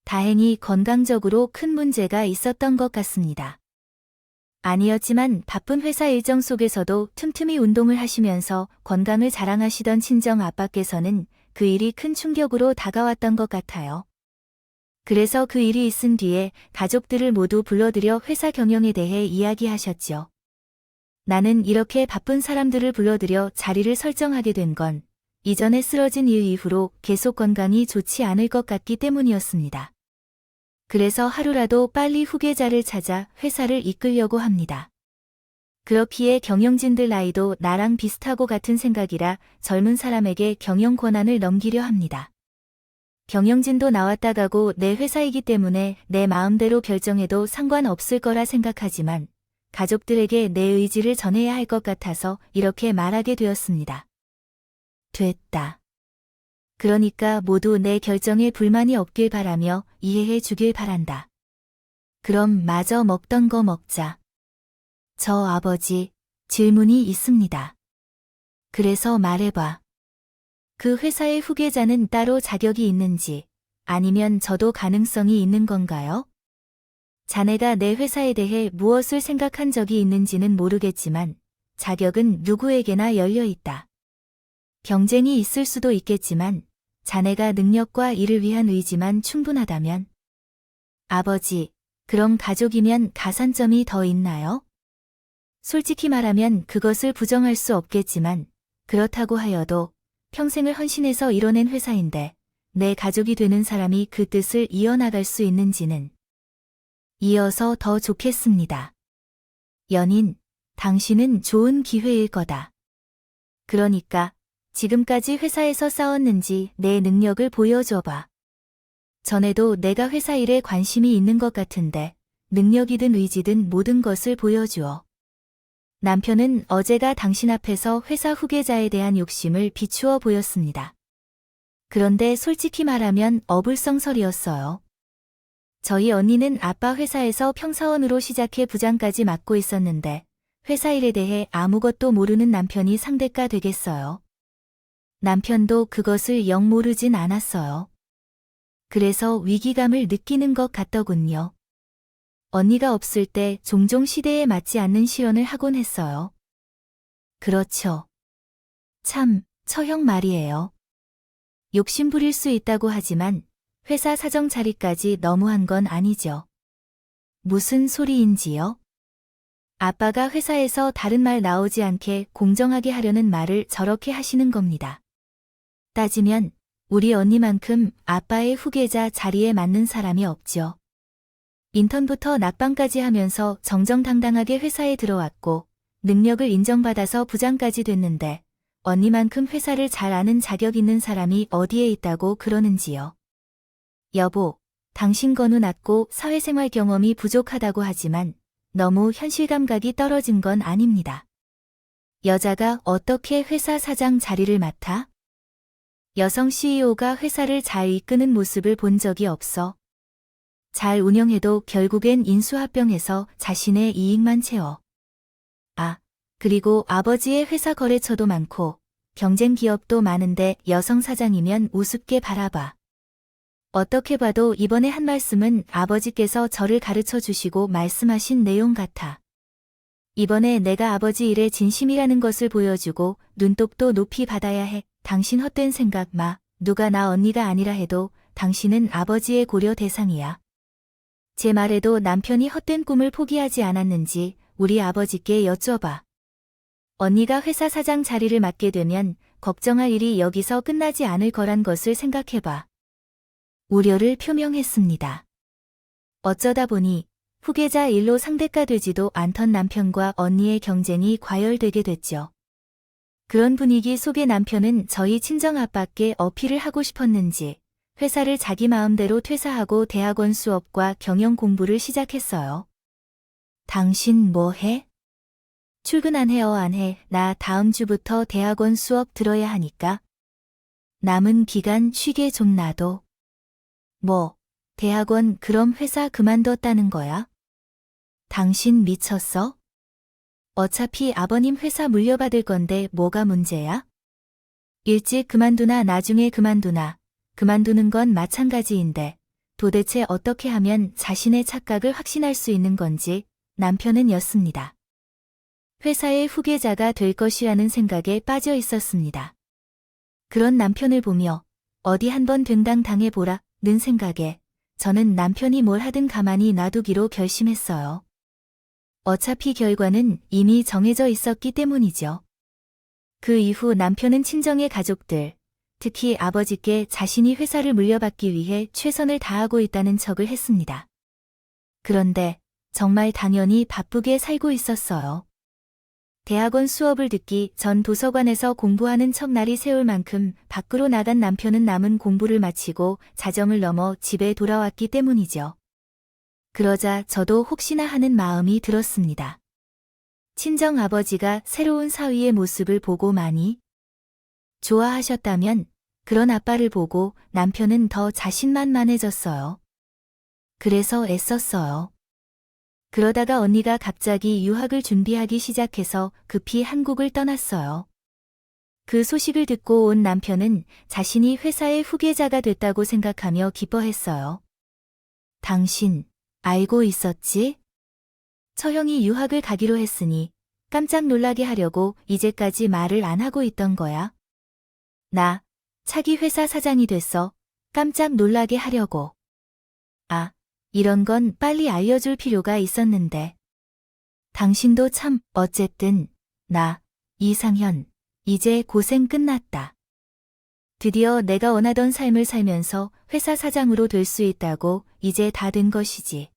다행히 건강적으로 큰 문제가 있었던 것 같습니다. 아니었지만 바쁜 회사 일정 속에서도 틈틈이 운동을 하시면서 건강을 자랑하시던 친정아빠께서는 그 일이 큰 충격으로 다가왔던 것 같아요. 그래서 그 일이 있은 뒤에 가족들을 모두 불러들여 회사 경영에 대해 이야기하셨죠. 나는 이렇게 바쁜 사람들을 불러들여 자리를 설정하게 된 건 이전에 쓰러진 일 이후로 계속 건강이 좋지 않을 것 같기 때문이었습니다. 그래서 하루라도 빨리 후계자를 찾아 회사를 이끌려고 합니다. 그렇기에 경영진들 나이도 나랑 비슷하고 같은 생각이라 젊은 사람에게 경영 권한을 넘기려 합니다. 경영진도 나왔다 가고 내 회사이기 때문에 내 마음대로 결정해도 상관없을 거라 생각하지만 가족들에게 내 의지를 전해야 할 것 같아서 이렇게 말하게 되었습니다. 됐다. 그러니까 모두 내 결정에 불만이 없길 바라며 이해해 주길 바란다. 그럼 마저 먹던 거 먹자. 저 아버지, 질문이 있습니다. 그래서 말해봐. 그 회사의 후계자는 따로 자격이 있는지, 아니면 저도 가능성이 있는 건가요? 자네가 내 회사에 대해 무엇을 생각한 적이 있는지는 모르겠지만, 자격은 누구에게나 열려 있다. 경쟁이 있을 수도 있겠지만, 자네가 능력과 이를 위한 의지만 충분하다면. 아버지, 그럼 가족이면 가산점이 더 있나요? 솔직히 말하면 그것을 부정할 수 없겠지만, 그렇다고 하여도 평생을 헌신해서 이뤄낸 회사인데, 내 가족이 되는 사람이 그 뜻을 이어나갈 수 있는지는. 이어서 더 좋겠습니다. 연인, 당신은 좋은 기회일 거다. 그러니까, 지금까지 회사에서 싸웠는지 내 능력을 보여줘봐. 전에도 내가 회사 일에 관심이 있는 것 같은데, 능력이든 의지든 모든 것을 보여주어. 남편은 어제가 당신 앞에서 회사 후계자에 대한 욕심을 비추어 보였습니다. 그런데 솔직히 말하면 어불성설이었어요. 저희 언니는 아빠 회사에서 평사원으로 시작해 부장까지 맡고 있었는데 회사 일에 대해 아무것도 모르는 남편이 상대가 되겠어요. 남편도 그것을 영 모르진 않았어요. 그래서 위기감을 느끼는 것 같더군요. 언니가 없을 때 종종 시대에 맞지 않는 실언을 하곤 했어요. 그렇죠. 참, 처형 말이에요. 욕심 부릴 수 있다고 하지만 회사 사정 자리까지 너무한 건 아니죠. 무슨 소리인지요? 아빠가 회사에서 다른 말 나오지 않게 공정하게 하려는 말을 저렇게 하시는 겁니다. 따지면 우리 언니만큼 아빠의 후계자 자리에 맞는 사람이 없죠. 인턴부터 낙방까지 하면서 정정당당하게 회사에 들어왔고 능력을 인정받아서 부장까지 됐는데 언니만큼 회사를 잘 아는 자격 있는 사람이 어디에 있다고 그러는지요. 여보, 당신 건우 낮고 사회생활 경험이 부족하다고 하지만 너무 현실 감각이 떨어진 건 아닙니다. 여자가 어떻게 회사 사장 자리를 맡아? 여성 CEO가 회사를 잘 이끄는 모습을 본 적이 없어. 잘 운영해도 결국엔 인수합병해서 자신의 이익만 채워. 아, 그리고 아버지의 회사 거래처도 많고 경쟁 기업도 많은데 여성 사장이면 우습게 바라봐. 어떻게 봐도 이번에 한 말씀은 아버지께서 저를 가르쳐 주시고 말씀하신 내용 같아. 이번에 내가 아버지 일에 진심이라는 것을 보여주고 눈독도 높이 받아야 해. 당신 헛된 생각 마. 누가 나 언니가 아니라 해도 당신은 아버지의 고려 대상이야. 제 말에도 남편이 헛된 꿈을 포기하지 않았는지 우리 아버지께 여쭤봐. 언니가 회사 사장 자리를 맡게 되면 걱정할 일이 여기서 끝나지 않을 거란 것을 생각해봐. 우려를 표명했습니다. 어쩌다 보니 후계자 일로 상대가 되지도 않던 남편과 언니의 경쟁이 과열되게 됐죠. 그런 분위기 속에 남편은 저희 친정아빠께 어필을 하고 싶었는지 회사를 자기 마음대로 퇴사하고 대학원 수업과 경영 공부를 시작했어요. 당신 뭐 해? 출근 안 해요 안 해. 나 다음 주부터 대학원 수업 들어야 하니까. 남은 기간 쉬게 좀 놔둬. 뭐, 대학원 그럼 회사 그만뒀다는 거야? 당신 미쳤어? 어차피 아버님 회사 물려받을 건데 뭐가 문제야? 일찍 그만두나 나중에 그만두나, 그만두는 건 마찬가지인데, 도대체 어떻게 하면 자신의 착각을 확신할 수 있는 건지 남편은 였습니다. 회사의 후계자가 될 것이라는 생각에 빠져 있었습니다. 그런 남편을 보며 어디 한번 된당 당해보라는 생각에 저는 남편이 뭘 하든 가만히 놔두기로 결심했어요. 어차피 결과는 이미 정해져 있었기 때문이죠. 그 이후 남편은 친정의 가족들, 특히 아버지께 자신이 회사를 물려받기 위해 최선을 다하고 있다는 척을 했습니다. 그런데 정말 당연히 바쁘게 살고 있었어요. 대학원 수업을 듣기 전 도서관에서 공부하는 척 날이 새울 만큼 밖으로 나간 남편은 남은 공부를 마치고 자정을 넘어 집에 돌아왔기 때문이죠. 그러자 저도 혹시나 하는 마음이 들었습니다. 친정 아버지가 새로운 사위의 모습을 보고 많이 좋아하셨다면 그런 아빠를 보고 남편은 더 자신만만해졌어요. 그래서 애썼어요. 그러다가 언니가 갑자기 유학을 준비하기 시작해서 급히 한국을 떠났어요. 그 소식을 듣고 온 남편은 자신이 회사의 후계자가 됐다고 생각하며 기뻐했어요. 당신, 알고 있었지? 처형이 유학을 가기로 했으니 깜짝 놀라게 하려고 이제까지 말을 안 하고 있던 거야. 나, 차기 회사 사장이 됐어. 깜짝 놀라게 하려고. 아, 이런 건 빨리 알려줄 필요가 있었는데. 당신도 참, 어쨌든, 나, 이상현, 이제 고생 끝났다. 드디어 내가 원하던 삶을 살면서 회사 사장으로 될 수 있다고 이제 다 된 것이지.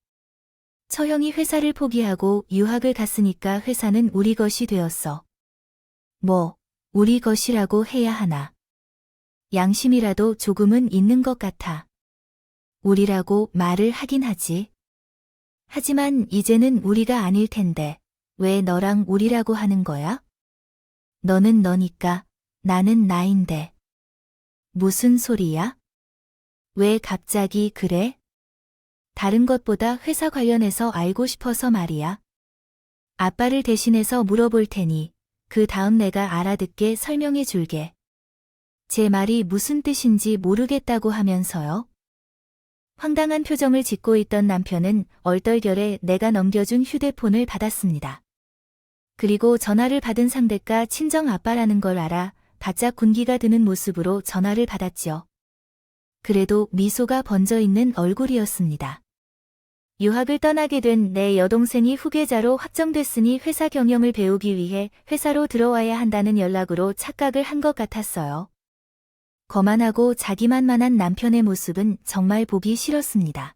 처형이 회사를 포기하고 유학을 갔으니까 회사는 우리 것이 되었어. 뭐, 우리 것이라고 해야 하나. 양심이라도 조금은 있는 것 같아. 우리라고 말을 하긴 하지. 하지만 이제는 우리가 아닐 텐데 왜 너랑 우리라고 하는 거야? 너는 너니까 나는 나인데. 무슨 소리야? 왜 갑자기 그래? 다른 것보다 회사 관련해서 알고 싶어서 말이야. 아빠를 대신해서 물어볼 테니 그 다음 내가 알아듣게 설명해 줄게. 제 말이 무슨 뜻인지 모르겠다고 하면서요. 황당한 표정을 짓고 있던 남편은 얼떨결에 내가 넘겨준 휴대폰을 받았습니다. 그리고 전화를 받은 상대가 친정 아빠라는 걸 알아 바짝 군기가 드는 모습으로 전화를 받았죠. 그래도 미소가 번져 있는 얼굴이었습니다. 유학을 떠나게 된 내 여동생이 후계자로 확정됐으니 회사 경영을 배우기 위해 회사로 들어와야 한다는 연락으로 착각을 한 것 같았어요. 거만하고 자기만만한 남편의 모습은 정말 보기 싫었습니다.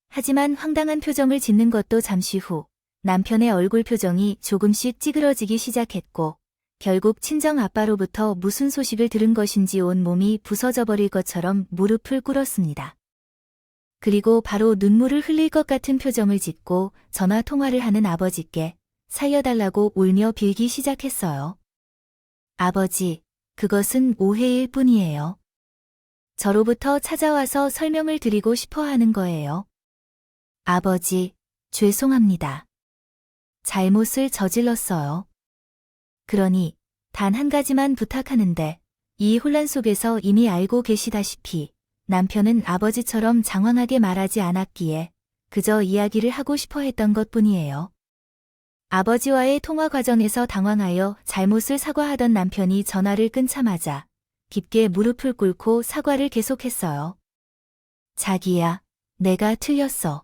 하지만 황당한 표정을 짓는 것도 잠시 후 남편의 얼굴 표정이 조금씩 찌그러지기 시작했고 결국 친정 아빠로부터 무슨 소식을 들은 것인지 온 몸이 부서져 버릴 것처럼 무릎을 꿇었습니다. 그리고 바로 눈물을 흘릴 것 같은 표정을 짓고 전화 통화를 하는 아버지께 살려달라고 울며 빌기 시작했어요. 아버지, 그것은 오해일 뿐이에요. 저로부터 찾아와서 설명을 드리고 싶어 하는 거예요. 아버지, 죄송합니다. 잘못을 저질렀어요. 그러니 단 한 가지만 부탁하는데 이 혼란 속에서 이미 알고 계시다시피 남편은 아버지처럼 장황하게 말하지 않았기에 그저 이야기를 하고 싶어 했던 것뿐이에요. 아버지와의 통화 과정에서 당황하여 잘못을 사과하던 남편이 전화를 끊자마자 깊게 무릎을 꿇고 사과를 계속했어요. 자기야, 내가 틀렸어.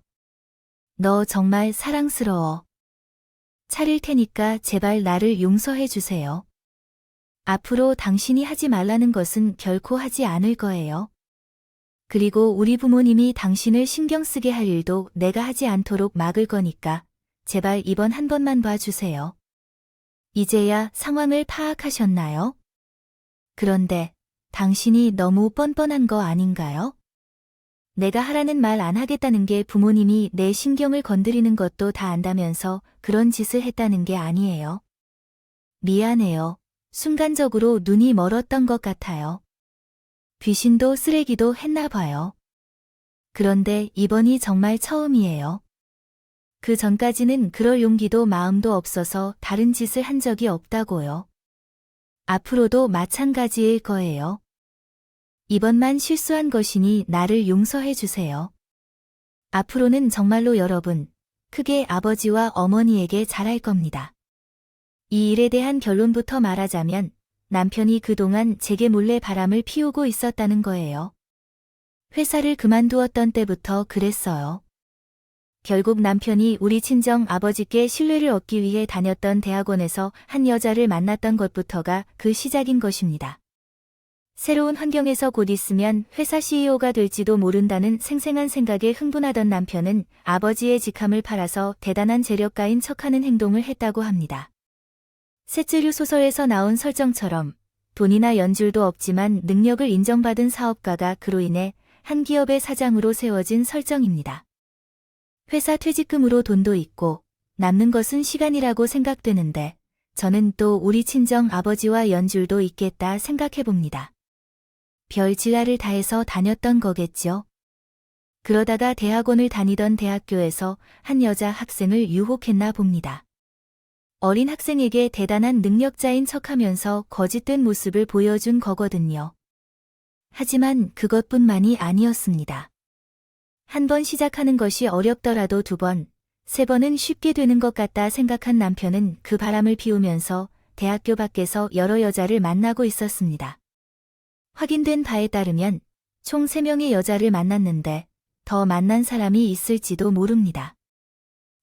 너 정말 사랑스러워. 차릴 테니까 제발 나를 용서해 주세요. 앞으로 당신이 하지 말라는 것은 결코 하지 않을 거예요. 그리고 우리 부모님이 당신을 신경 쓰게 할 일도 내가 하지 않도록 막을 거니까 제발 이번 한 번만 봐주세요. 이제야 상황을 파악하셨나요? 그런데 당신이 너무 뻔뻔한 거 아닌가요? 내가 하라는 말 안 하겠다는 게 부모님이 내 신경을 건드리는 것도 다 안다면서 그런 짓을 했다는 게 아니에요. 미안해요. 순간적으로 눈이 멀었던 것 같아요. 귀신도 쓰레기도 했나 봐요. 그런데 이번이 정말 처음이에요. 그 전까지는 그럴 용기도 마음도 없어서 다른 짓을 한 적이 없다고요. 앞으로도 마찬가지일 거예요. 이번만 실수한 것이니 나를 용서해 주세요. 앞으로는 정말로 여러분, 크게 아버지와 어머니에게 잘할 겁니다. 이 일에 대한 결론부터 말하자면 남편이 그동안 제게 몰래 바람을 피우고 있었다는 거예요. 회사를 그만두었던 때부터 그랬어요. 결국 남편이 우리 친정 아버지께 신뢰를 얻기 위해 다녔던 대학원에서 한 여자를 만났던 것부터가 그 시작인 것입니다. 새로운 환경에서 곧 있으면 회사 CEO가 될지도 모른다는 생생한 생각에 흥분하던 남편은 아버지의 직함을 팔아서 대단한 재력가인 척하는 행동을 했다고 합니다. 세쯔류 소설에서 나온 설정처럼 돈이나 연줄도 없지만 능력을 인정받은 사업가가 그로 인해 한 기업의 사장으로 세워진 설정입니다. 회사 퇴직금으로 돈도 있고 남는 것은 시간이라고 생각되는데 저는 또 우리 친정 아버지와 연줄도 있겠다 생각해봅니다. 별 진라를 다해서 다녔던 거겠죠. 그러다가 대학원을 다니던 대학교에서 한 여자 학생을 유혹했나 봅니다. 어린 학생에게 대단한 능력자인 척하면서 거짓된 모습을 보여준 거거든요. 하지만 그것뿐만이 아니었습니다. 한 번 시작하는 것이 어렵더라도 두 번, 세 번은 쉽게 되는 것 같다 생각한 남편은 그 바람을 피우면서 대학교 밖에서 여러 여자를 만나고 있었습니다. 확인된 바에 따르면 총 3명의 여자를 만났는데 더 만난 사람이 있을지도 모릅니다.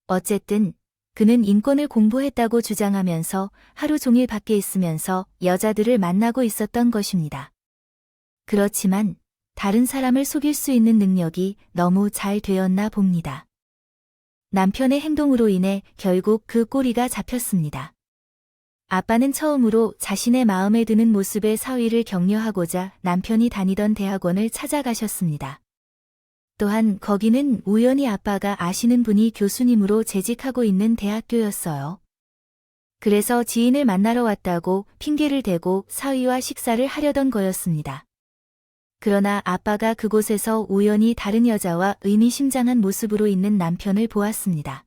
어쨌든 그는 인권을 공부했다고 주장하면서 하루 종일 밖에 있으면서 여자들을 만나고 있었던 것입니다. 그렇지만 다른 사람을 속일 수 있는 능력이 너무 잘 되었나 봅니다. 남편의 행동으로 인해 결국 그 꼬리가 잡혔습니다. 아빠는 처음으로 자신의 마음에 드는 모습의 사위를 격려하고자 남편이 다니던 대학원을 찾아가셨습니다. 또한 거기는 우연히 아빠가 아시는 분이 교수님으로 재직하고 있는 대학교였어요. 그래서 지인을 만나러 왔다고 핑계를 대고 사위와 식사를 하려던 거였습니다. 그러나 아빠가 그곳에서 우연히 다른 여자와 의미심장한 모습으로 있는 남편을 보았습니다.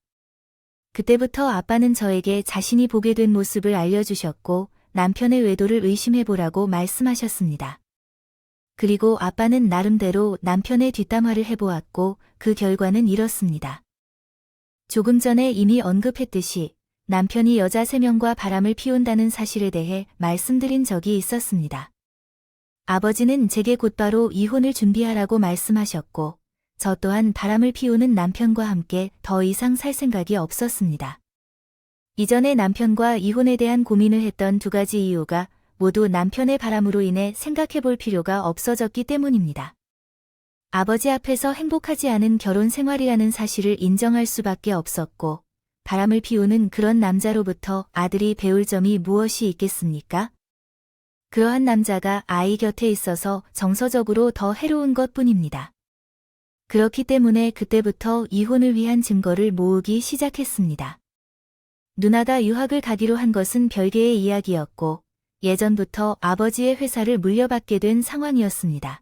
그때부터 아빠는 저에게 자신이 보게 된 모습을 알려주셨고 남편의 외도를 의심해보라고 말씀하셨습니다. 그리고 아빠는 나름대로 남편의 뒷담화를 해보았고 그 결과는 이렇습니다. 조금 전에 이미 언급했듯이 남편이 여자 3명과 바람을 피운다는 사실에 대해 말씀드린 적이 있었습니다. 아버지는 제게 곧바로 이혼을 준비하라고 말씀하셨고 저 또한 바람을 피우는 남편과 함께 더 이상 살 생각이 없었습니다. 이전에 남편과 이혼에 대한 고민을 했던 2가지 이유가 모두 남편의 바람으로 인해 생각해볼 필요가 없어졌기 때문입니다. 아버지 앞에서 행복하지 않은 결혼 생활이라는 사실을 인정할 수밖에 없었고 바람을 피우는 그런 남자로부터 아들이 배울 점이 무엇이 있겠습니까? 그러한 남자가 아이 곁에 있어서 정서적으로 더 해로운 것뿐입니다. 그렇기 때문에 그때부터 이혼을 위한 증거를 모으기 시작했습니다. 누나가 유학을 가기로 한 것은 별개의 이야기였고 예전부터 아버지의 회사를 물려받게 된 상황이었습니다.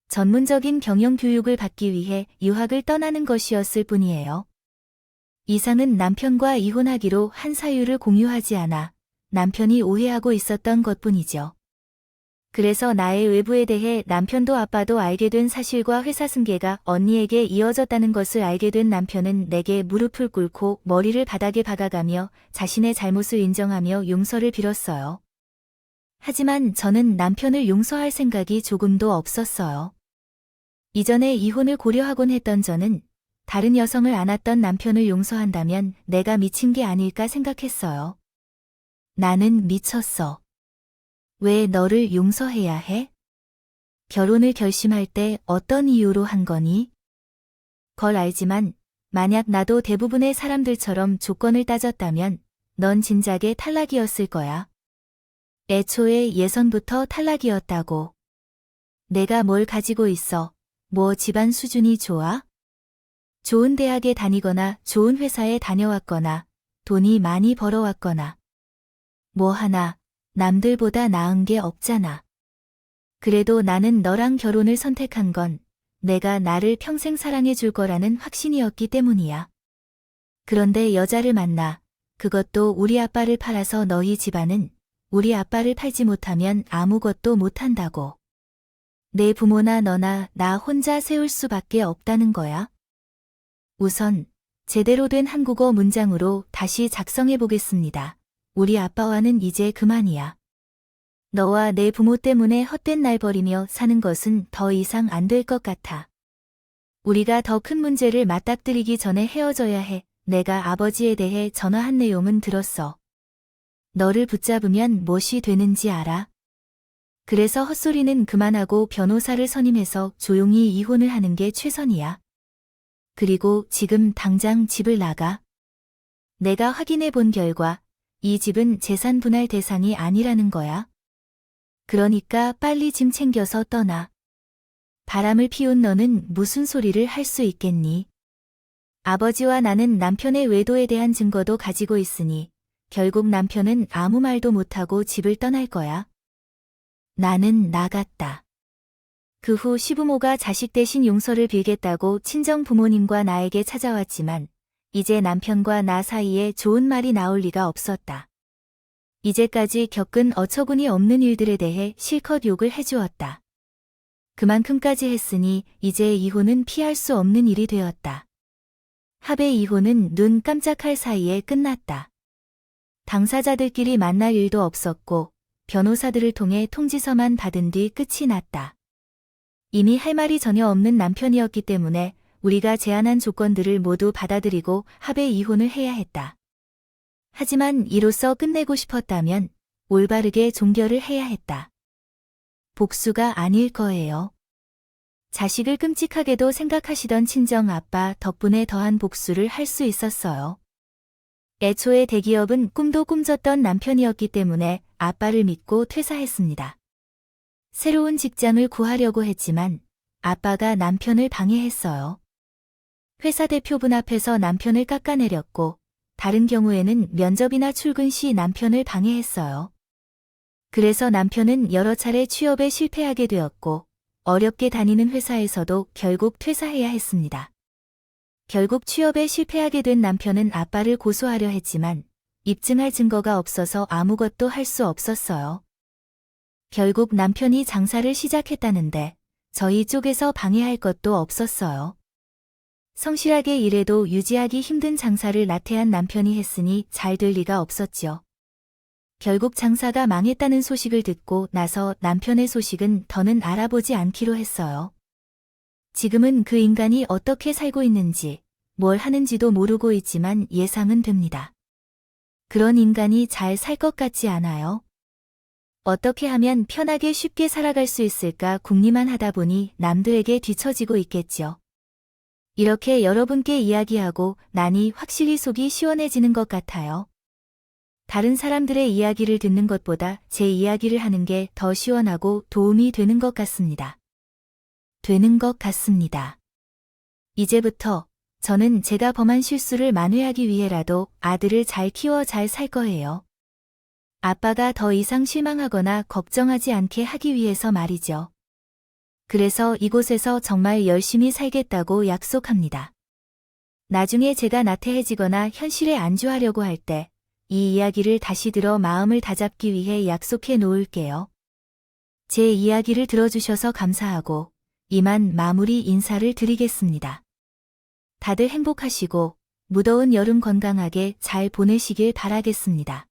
전문적인 경영 교육을 받기 위해 유학을 떠나는 것이었을 뿐이에요. 이상은 남편과 이혼하기로 한 사유를 공유하지 않아 남편이 오해하고 있었던 것뿐이죠. 그래서 나의 외부에 대해 남편도 아빠도 알게 된 사실과 회사 승계가 언니에게 이어졌다는 것을 알게 된 남편은 내게 무릎을 꿇고 머리를 바닥에 박아가며 자신의 잘못을 인정하며 용서를 빌었어요. 하지만 저는 남편을 용서할 생각이 조금도 없었어요. 이전에 이혼을 고려하곤 했던 저는 다른 여성을 안았던 남편을 용서한다면 내가 미친 게 아닐까 생각했어요. 나는 미쳤어. 왜 너를 용서해야 해? 결혼을 결심할 때 어떤 이유로 한 거니? 걸 알지만 만약 나도 대부분의 사람들처럼 조건을 따졌다면 넌 진작에 탈락이었을 거야. 애초에 예선부터 탈락이었다고. 내가 뭘 가지고 있어? 뭐 집안 수준이 좋아? 좋은 대학에 다니거나 좋은 회사에 다녀왔거나 돈이 많이 벌어왔거나 뭐 하나 남들보다 나은 게 없잖아. 그래도 나는 너랑 결혼을 선택한 건 내가 나를 평생 사랑해 줄 거라는 확신이었기 때문이야. 그런데 여자를 만나, 그것도 우리 아빠를 팔아서 너희 집안은 우리 아빠를 팔지 못하면 아무것도 못한다고. 내 부모나 너나 나 혼자 세울 수밖에 없다는 거야. 우선 제대로 된 한국어 문장으로 다시 작성해 보겠습니다. 우리 아빠와는 이제 그만이야. 너와 내 부모 때문에 헛된 날 버리며 사는 것은 더 이상 안 될 것 같아. 우리가 더 큰 문제를 맞닥뜨리기 전에 헤어져야 해. 내가 아버지에 대해 전화한 내용은 들었어. 너를 붙잡으면 무엇이 되는지 알아? 그래서 헛소리는 그만하고 변호사를 선임해서 조용히 이혼을 하는 게 최선이야. 그리고 지금 당장 집을 나가. 내가 확인해 본 결과 이 집은 재산 분할 대상이 아니라는 거야. 그러니까 빨리 짐 챙겨서 떠나. 바람을 피운 너는 무슨 소리를 할 수 있겠니? 아버지와 나는 남편의 외도에 대한 증거도 가지고 있으니 결국 남편은 아무 말도 못하고 집을 떠날 거야. 나는 나갔다. 그 후 시부모가 자식 대신 용서를 빌겠다고 친정 부모님과 나에게 찾아왔지만 이제 남편과 나 사이에 좋은 말이 나올 리가 없었다. 이제까지 겪은 어처구니 없는 일들에 대해 실컷 욕을 해주었다. 그만큼까지 했으니 이제 이혼은 피할 수 없는 일이 되었다. 합의 이혼은 눈 깜짝할 사이에 끝났다. 당사자들끼리 만날 일도 없었고 변호사들을 통해 통지서만 받은 뒤 끝이 났다. 이미 할 말이 전혀 없는 남편이었기 때문에 우리가 제안한 조건들을 모두 받아들이고 합의 이혼을 해야 했다. 하지만 이로써 끝내고 싶었다면 올바르게 종결을 해야 했다. 복수가 아닐 거예요. 자식을 끔찍하게도 생각하시던 친정 아빠 덕분에 더한 복수를 할 수 있었어요. 애초에 대기업은 꿈도 꿈졌던 남편이었기 때문에 아빠를 믿고 퇴사했습니다. 새로운 직장을 구하려고 했지만 아빠가 남편을 방해했어요. 회사 대표분 앞에서 남편을 깎아내렸고 다른 경우에는 면접이나 출근 시 남편을 방해했어요. 그래서 남편은 여러 차례 취업에 실패하게 되었고 어렵게 다니는 회사에서도 결국 퇴사해야 했습니다. 결국 취업에 실패하게 된 남편은 아빠를 고소하려 했지만 입증할 증거가 없어서 아무것도 할 수 없었어요. 결국 남편이 장사를 시작했다는데 저희 쪽에서 방해할 것도 없었어요. 성실하게 일해도 유지하기 힘든 장사를 나태한 남편이 했으니 잘 될 리가 없었죠. 결국 장사가 망했다는 소식을 듣고 나서 남편의 소식은 더는 알아보지 않기로 했어요. 지금은 그 인간이 어떻게 살고 있는지, 뭘 하는지도 모르고 있지만 예상은 됩니다. 그런 인간이 잘 살 것 같지 않아요? 어떻게 하면 편하게 쉽게 살아갈 수 있을까 궁리만 하다 보니 남들에게 뒤처지고 있겠죠. 이렇게 여러분께 이야기하고 나니 확실히 속이 시원해지는 것 같아요. 다른 사람들의 이야기를 듣는 것보다 제 이야기를 하는 게 더 시원하고 도움이 되는 것 같습니다. 이제부터 저는 제가 범한 실수를 만회하기 위해라도 아들을 잘 키워 잘 살 거예요. 아빠가 더 이상 실망하거나 걱정하지 않게 하기 위해서 말이죠. 그래서 이곳에서 정말 열심히 살겠다고 약속합니다. 나중에 제가 나태해지거나 현실에 안주하려고 할 때 이 이야기를 다시 들어 마음을 다잡기 위해 약속해 놓을게요. 제 이야기를 들어주셔서 감사하고 이만 마무리 인사를 드리겠습니다. 다들 행복하시고 무더운 여름 건강하게 잘 보내시길 바라겠습니다.